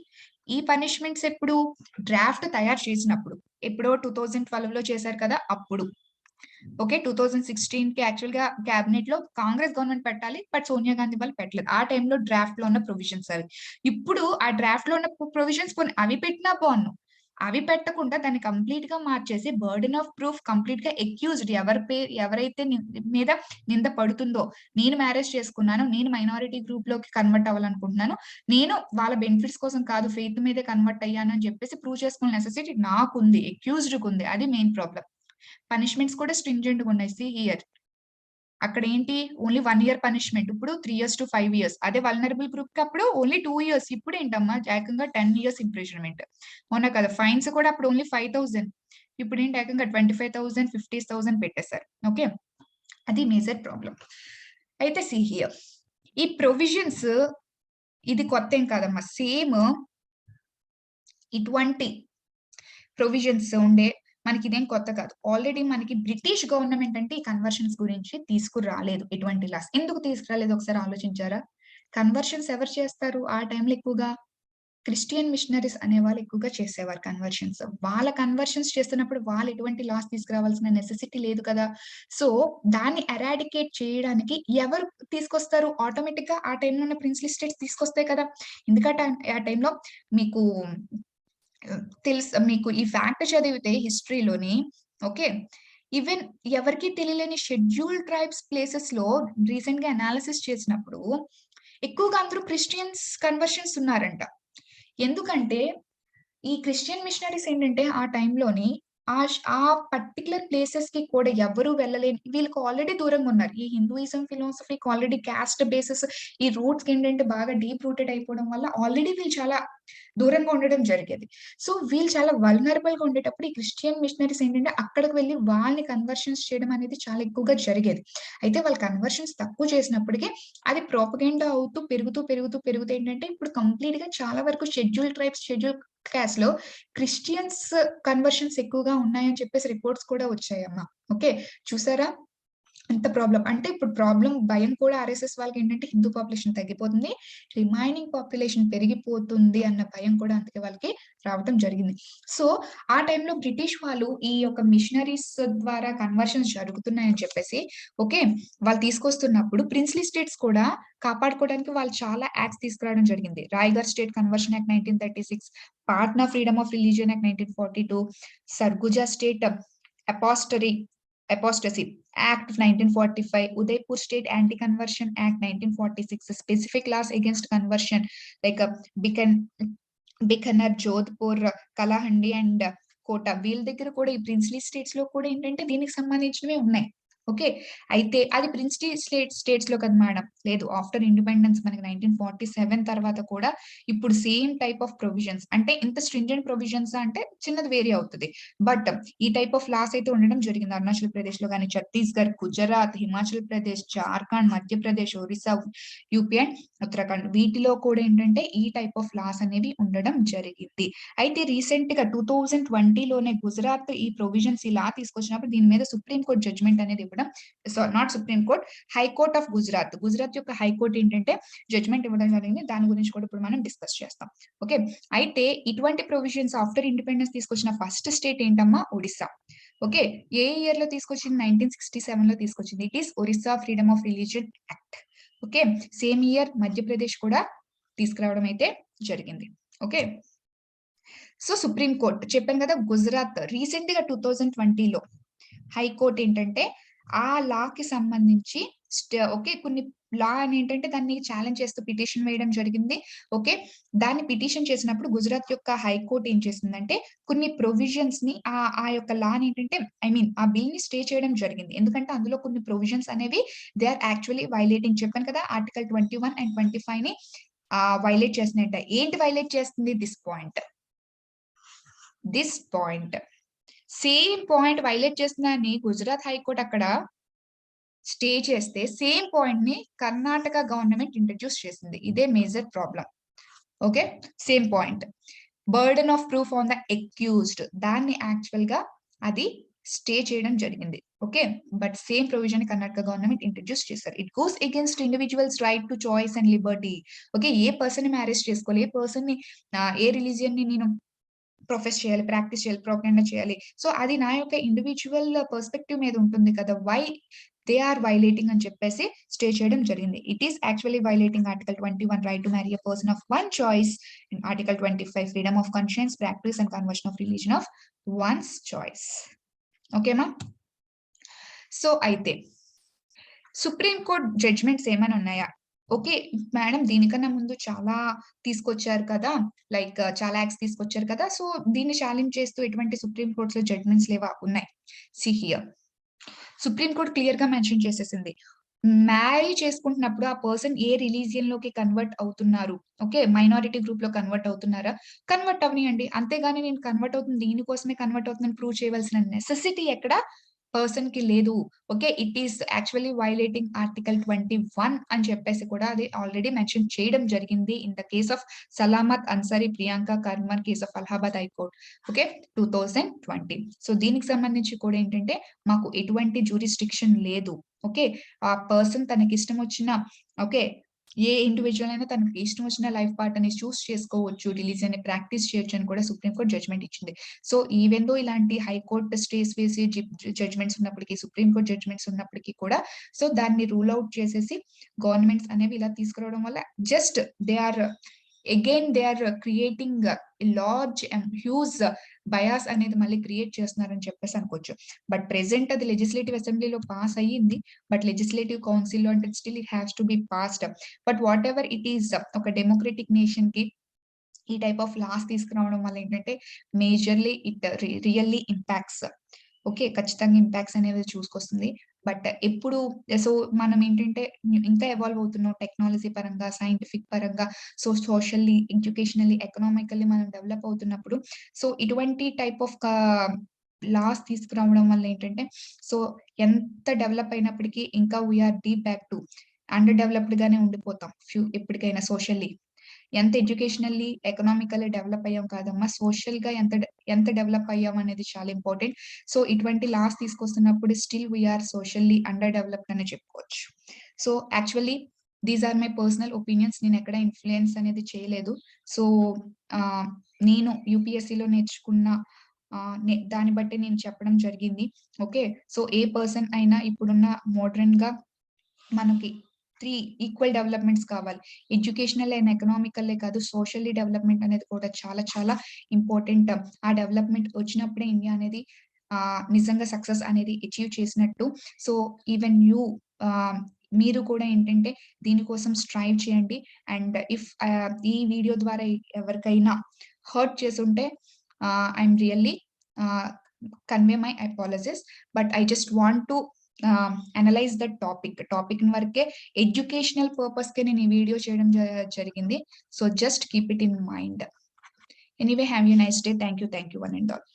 Speaker 1: ఈ పనిష్మెంట్స్ ఎప్పుడు డ్రాఫ్ట్ తయారు చేసినప్పుడు, ఎప్పుడో 2012 లో చేశారు కదా అప్పుడు. ఓకే, 2016 కి యాక్చువల్ గా క్యాబినెట్ లో కాంగ్రెస్ గవర్నమెంట్ పెట్టాలి, బట్ సోనియా గాంధీ వాళ్ళు పెట్టలేదు. ఆ టైంలో డ్రాఫ్ట్ లో ఉన్న ప్రొవిజన్స్ అవి. ఇప్పుడు ఆ డ్రాఫ్ట్ లో ఉన్న ప్రొవిజన్స్ కొన్ని అవి పెట్టినా బాగున్నాను, అవి పెట్టకుండా దాన్ని కంప్లీట్ గా మార్చేసి బర్డెన్ ఆఫ్ ప్రూఫ్ కంప్లీట్ గా అక్యూజ్డ్ ఎవరైతే మీద నింద పడుతుందో, నేను మ్యారేజ్ చేసుకున్నాను, నేను మైనారిటీ గ్రూప్ లోకి కన్వర్ట్ అవ్వాలనుకుంటున్నాను, నేను వాళ్ళ బెనిఫిట్స్ కోసం కాదు ఫెయిత్ మీదే కన్వర్ట్ అయ్యాను అని చెప్పేసి ప్రూవ్ చేసుకునే నెసెసిటీ నాకుంది, అక్యూజ్డ్ కు ఉంది. అది మెయిన్ ప్రాబ్లం. పనిష్మెంట్స్ కూడా స్ట్రింజెంట్ గా ఉన్నాయి. సి హియర్, అక్కడ ఏంటి ఓన్లీ 1 year పనిష్మెంట్, ఇప్పుడు 3 years to 5 years. అదే వల్నరబుల్ గ్రూప్ కి అప్పుడు ఓన్లీ 2 years, ఇప్పుడు ఏంటమ్మా ఏకంగా 10 years ఇంప్రిజన్మెంట్, అవునా కదా. ఫైన్స్ కూడా అప్పుడు ఓన్లీ 5,000, ఇప్పుడు ఏంటి ఏకంగా 25,000, 50,000 పెట్టేశారు. ఓకే, అది మేజర్ ప్రాబ్లం. అయితే సి హియర్, ఈ ప్రొవిజన్స్ ఇది కొత్త ఏం కాదమ్మా, సేమ్ ఇటువంటి ప్రొవిజన్స్ ఉండే మనకి ఇదేం కొత్త కాదు. ఆల్రెడీ మనకి బ్రిటిష్ గవర్నమెంట్ అంటే ఈ కన్వర్షన్స్ గురించి తీసుకురాలేదు. ఎటువంటి లాస్ ఎందుకు తీసుకురాలేదు ఒకసారి ఆలోచించారా? కన్వర్షన్స్ ఎవరు చేస్తారు ఆ టైంలో ఎక్కువగా? క్రిస్టియన్ మిషనరీస్ అనే వాళ్ళు ఎక్కువగా చేసేవారు కన్వర్షన్స్. వాళ్ళ కన్వర్షన్స్ చేస్తున్నప్పుడు వాళ్ళు ఎటువంటి లాస్ తీసుకురావాల్సిన నెసెసిటీ లేదు కదా. సో దాన్ని ఎరాడికేట్ చేయడానికి ఎవరు తీసుకొస్తారు? ఆటోమేటిక్ గా ఆ టైంలో ఉన్న ప్రిన్స్లీ స్టేట్స్ తీసుకొస్తాయి కదా. ఎందుకంటే ఆ టైంలో మీకు తెలుసు, మీకు ఈ ఫ్యాక్ట్ చదివితే హిస్టరీలోని ఓకే, ఈవెన్ ఎవరికి తెలియలేని షెడ్యూల్ ట్రైబ్స్ ప్లేసెస్ లో రీసెంట్ గా అనాలిసిస్ చేసినప్పుడు ఎక్కువగా అందరూ క్రిస్టియన్స్ కన్వర్షన్స్ ఉన్నారంట. ఎందుకంటే ఈ క్రిస్టియన్ మిషనరీస్ ఏంటంటే ఆ టైంలోని ఆ పర్టికులర్ ప్లేసెస్ కి కూడా ఎవరు వెళ్ళలేని, వీళ్ళకి ఆల్రెడీ దూరంగా ఉన్నారు. ఈ హిందూయిజం ఫిలాసఫీకి ఆల్రెడీ క్యాస్ట్ బేసిస్ ఈ రూట్స్ ఏంటంటే బాగా డీప్ రూటెడ్ అయిపోవడం వల్ల ఆల్రెడీ వీళ్ళు చాలా దూరంగా ఉండడం జరిగేది. సో వీళ్ళు చాలా వల్నరబుల్ గా ఉండేటప్పుడు ఈ క్రిస్టియన్ మిషనరీస్ ఏంటంటే అక్కడికి వెళ్ళి వాళ్ళని కన్వర్షన్స్ చేయడం అనేది చాలా ఎక్కువగా జరిగేది. అయితే వాళ్ళ కన్వర్షన్స్ తక్కువ చేసినప్పటికీ అది ప్రోపగెండా అవుతూ పెరుగుతూ ఏంటంటే ఇప్పుడు కంప్లీట్ గా చాలా వరకు షెడ్యూల్ ట్రైబ్స్, షెడ్యూల్ కాస్ట్ లో క్రిస్టియన్స్ కన్వర్షన్స్ ఎక్కువగా ఉన్నాయని చెప్పేసి రిపోర్ట్స్ కూడా వచ్చాయమ్మా. ఓకే, చూసారా? ఎంత ప్రాబ్లమ్ అంటే ఇప్పుడు భయం కూడా ఆర్ఎస్ఎస్ వాళ్ళకేంటంటే హిందూ పాపులేషన్ తగ్గిపోతుంది. రిమైనింగ్ పాపులేషన్ పెరిగిపోతుంది అన్న భయం కూడా అందుకే వాళ్ళకి రావటం జరిగింది. సో, ఆ టైంలో బ్రిటిష్ వాళ్ళు ఈ యొక్క మిషనరీస్ ద్వారా కన్వర్షన్స్ జరుగుతున్నాయని చెప్పేసి ఓకే. వాళ్ళు తీసుకొస్తున్నప్పుడు ప్రిన్స్‌లీ స్టేట్స్ కూడా కాపాడుకోవడానికి వాళ్ళు చాలా యాక్ట్స్ తీసుకురావడం జరిగింది. Raigarh state conversion act 1936, Patna freedom of religion act 1942, Surguja state apostasy apostasy Act of 1945, Udaipur State Anti-Conversion Act 1946, specific laws against conversion like Bikaner, Jodhpur, Kalahandi and కోట వీళ్ళ దగ్గర కూడా ఈ ప్రిన్స్లీ స్టేట్స్ లో కూడా ఏంటంటే దీనికి సంబంధించినవి ఉన్నాయి. ఓకే. అయితే అది ప్రిన్స్లీ స్టేట్స్ లో కదా మేడం. లేదు ఆఫ్టర్ ఇండిపెండెన్స్ మనకి 1947 తర్వాత కూడా ఇప్పుడు సేమ్ టైప్ ఆఫ్ ప్రొవిజన్స్ అంటే ఇంత స్ట్రింజెంట్ ప్రొవిజన్స్ అంటే చిన్నది వేరీ అవుతది. బట్ ఈ టైప్ ఆఫ్ లాస్ అయితే ఉండడం జరిగింది. అరుణాచల్ ప్రదేశ్ లో గాని, ఛత్తీస్‌గఢ్, గుజరాత్, హిమాచల్ ప్రదేశ్, జార్ఖండ్, మధ్యప్రదేశ్, ఒరిస్సా, యూపీ అండ్ ఉత్తరాఖండ్ వీటిలో కూడా ఏంటంటే ఈ టైప్ ఆఫ్ లాస్ అనేవి ఉండడం జరిగింది. అయితే రీసెంట్ గా 2020 లోనే గుజరాత్ ఈ ప్రొవిజన్స్ ఈ లా తీసుకొచ్చినప్పుడు దీని మీద సుప్రీం కోర్ట్ జడ్జ్మెంట్ అనేది ఇవ్వడం not supreme court, high court of Gujarat. Gujarat యొక్క హైకోర్ట్ ఏంటంటే జడ్జ్మెంట్ ఇవ్వడం జరిగింది. దాని గురించి కూడా ఇప్పుడు మనం డిస్కస్ చేస్తాం. ఓకే. అయితే ఇటువంటి ప్రొవిజన్స్ ఆఫ్టర్ ఇండిపెండెన్స్ తీసుకొచ్చిన ఫస్ట్ స్టేట్ ఏంటమ్మా? ఒడిస్సా. ఓకే. ఏ ఇయర్ లో తీసుకొచ్చింది? 1967 లో తీసుకొచ్చింది. It is Orissa freedom of religion act. Okay. Same year Madhya Pradesh కూడా తీసుకురావడం అయితే జరిగింది. ఓకే. సో సుప్రీం కోర్ట్ చెప్పాను కదా, గుజరాత్ రీసెంట్ గా 2020లో హైకోర్ట్ ఏంటంటే ఆ లాకి సంబంధించి ఓకే కొన్ని లా అని ఏంటంటే దాన్ని ఛాలెంజ్ చేస్తూ పిటిషన్ వేయడం జరిగింది. ఓకే. దాన్ని పిటిషన్ చేసినప్పుడు గుజరాత్ యొక్క హైకోర్ట్ ఏం చేసిందంటే కొన్ని ప్రొవిజన్స్ ని ఆ యొక్క లాని ఏంటంటే ఆ బిల్ ని స్టే చేయడం జరిగింది. ఎందుకంటే అందులో కొన్ని ప్రొవిజన్స్ అనేవి దే ఆర్ యాక్చువల్లీ వైలేటింగ్. చెప్పాను కదా ఆర్టికల్ 21 అండ్ 25 ని వైలేట్ చేస్తున్నట్ట. ఏంటి వైలేట్ చేస్తుంది? This point same point violate చేస్తుందని గుజరాత్ హైకోర్ట్ అక్కడ స్టే చేస్తే సేమ్ పాయింట్ ని కర్ణాటక గవర్నమెంట్ ఇంట్రడ్యూస్ చేసింది. ఇదే major problem. Okay. Same point burden of proof on the accused దాన్ని యాక్చువల్ గా అది స్టే చేయడం జరిగింది. Okay. But same provision Karnataka government introduce చేశారు. It goes against individuals right to choice and liberty. Okay. ఏ person ని మ్యారేజ్ చేసుకోవాలి, ఏ పర్సన్ ని ఏ రిలీజియన్ ని నేను ప్రొఫెస్ చేయాలి, ప్రాక్టీస్ చేయాలి, ప్రొపగండా చేయాలి. సో అది నా యొక్క ఇండివిడ్యువల్ పర్స్పెక్టివ్ మీద ఉంటుంది కదా. వై దే ఆర్ వైలేటింగ్ అని చెప్పేసి స్టే చేయడం జరిగింది. It is actually violating article 21 right to marry a person of one choice, and article 25 freedom of conscience, practice and conversion of religion of one's choice. ఓకేమా? So అయితే supreme court judgments ఏమైనా ఉన్నాయా? Okay. Madam దీనికన్నా ముందు చాలా తీసుకొచ్చారు కదా. Like చాలా యాక్ట్స్ తీసుకొచ్చారు కదా. సో దీన్ని ఛాలెంజ్ చేస్తూ ఎటువంటి సుప్రీం కోర్ట్స్‌లో జడ్జ్మెంట్స్ లేవా? ఉన్నాయి. See here. సుప్రీం కోర్ట్ క్లియర్‌గా మెన్షన్ చేసేసింది. మ్యారీ చేసుకుంటున్నప్పుడు ఆ పర్సన్ ఏ రిలీజియన్ లోకి కన్వర్ట్ అవుతున్నారు. ఓకే. మైనారిటీ గ్రూప్ లో కన్వర్ట్ అవుతున్నారా? కన్వర్ట్ అవ్వనియండి. అంతేగాని నేను కన్వర్ట్ అవుతుంది దీనికోసమే కన్వర్ట్ అవుతుందని ప్రూవ్ చేయవలసిన నెసెసిటీ ఎక్కడ పర్సన్ కి లేదు. Okay. It is actually violating article 21 అని చెప్పేసి కూడా అది ఆల్రెడీ మెన్షన్ చేయడం జరిగింది. In the case of Salamat Ansari, Priyanka Karman case of Allahabad high court. Okay. 2020. So దీనికి సంబంధించి కూడా ఏంటంటే మాకు ఎటువంటి జ్యూరిస్డిక్షన్ లేదు. ఓకే. ఆ పర్సన్ తనకిష్టం వచ్చిన ఓకే. ఏ ఇండివిడ్యువల్ అయినా తనకి ఇష్టం వచ్చిన లైఫ్ పార్ట్‌నర్‌ని చూస్ చేసుకోవచ్చు. రిలీజియన్‌ని ప్రాక్టీస్ చేయొచ్చు అని కూడా సుప్రీం కోర్ట్ జడ్జ్‌మెంట్ ఇచ్చింది. సో ఈవెన్ దో ఇలాంటి హైకోర్ట్ స్టేస్ వేసి జడ్జ్‌మెంట్స్ ఉన్నప్పటికీ, సుప్రీం కోర్ట్ జడ్జ్‌మెంట్స్ ఉన్నప్పటికీ కూడా సో దాన్ని రూల్ ఔట్ చేసేసి గవర్నమెంట్స్ అనేవి ఇలా తీసుకురావడం వల్ల just they are creating large and huge bias అనేది మళ్ళీ క్రియేట్ చేస్తున్నారని చెప్పేసి అనుకోవచ్చు. బట్ ప్రెజెంట్ అది లెజిస్లేటివ్ అసెంబ్లీలో పాస్ అయ్యింది. బట్ లెజిస్లేటివ్ కౌన్సిల్‌లో అంటే still it has to be passed. But whatever it is ఒక డెమోక్రటిక్ నేషన్‌కి ఈ టైప్ ఆఫ్ లాస్ తీసుకురావడం వల్ల ఏంటంటే majorly it really impacts. Okay. ఖచ్చితంగా ఇంపాక్ట్స్ అనేవి చూసుకొస్తుంది. బట్ ఎప్పుడు సో మనం ఏంటంటే ఇంకా ఎవాల్వ్ అవుతున్నాం టెక్నాలజీ పరంగా, సైంటిఫిక్ పరంగా, సో సోషల్లీ, ఎడ్యుకేషనల్లీ, ఎకనామికల్లీ మనం డెవలప్ అవుతున్నప్పుడు సో ఇటువంటి టైప్ ఆఫ్ లాస్ తీసుకురావడం వల్ల ఏంటంటే సో ఎంత డెవలప్ అయినప్పటికీ ఇంకా we are deep back to underdeveloped గానే ఉండిపోతాం ఎప్పటికైనా సోషల్లీ. ఎంత ఎడ్యుకేషనల్లీ, ఎకనామికల్లీ డెవలప్ అయ్యాం కాదమ్మా. సోషల్‌గా ఎంత డెవలప్ అయ్యాం అనేది చాలా ఇంపార్టెంట్. సో, ఇటువంటి లాస్ తీసుకొస్తున్నప్పుడు still we are socially under developed అనే చెప్పుకోవచ్చు. So, actually these are my personal opinions. నేనెక్కడ ఇన్‌ఫ్లూయెన్స్ అనేది చేయలేదు. సో, ఆహ్, నేను యూపీఎస్సీలో నేర్చుకున్న దాన్ని బట్టి నేను చెప్పడం జరిగింది. ఓకే. సో, ఏ పర్సన్ అయినా ఇప్పుడున్న మోడర్న్‌గా మనకి 3 ఈక్వల్ డెవలప్‌మెంట్స్ కావాలి. ఎడ్యుకేషనల్ అండ్ ఎకనామికల్లే కాదు, సోషల్లీ డెవలప్‌మెంట్ అనేది కూడా చాలా చాలా ఇంపార్టెంట్. ఆ డెవలప్‌మెంట్ వచ్చినప్పుడే ఇండియా అనేది నిజంగా సక్సెస్ అనేది అచీవ్ చేసినట్టు. సో, ఈవెన్ ఆహ్, మీరు కూడా ఏంటంటే దీనికోసం స్ట్రైవ్ చేయండి. అండ్ ఈ వీడియో ద్వారా ఎవరికైనా హర్ట్ చేసుంటే ఐయామ్ రియల్లీ ఆహ్, convey my apologies. But I just want to analyse the topic వరకే ఎడ్యుకేషనల్ పర్పస్‌కే నేను ఈ వీడియో చేయడం జరిగింది. So, just keep it in mind. Anyway, have a nice day. Thank you one and all.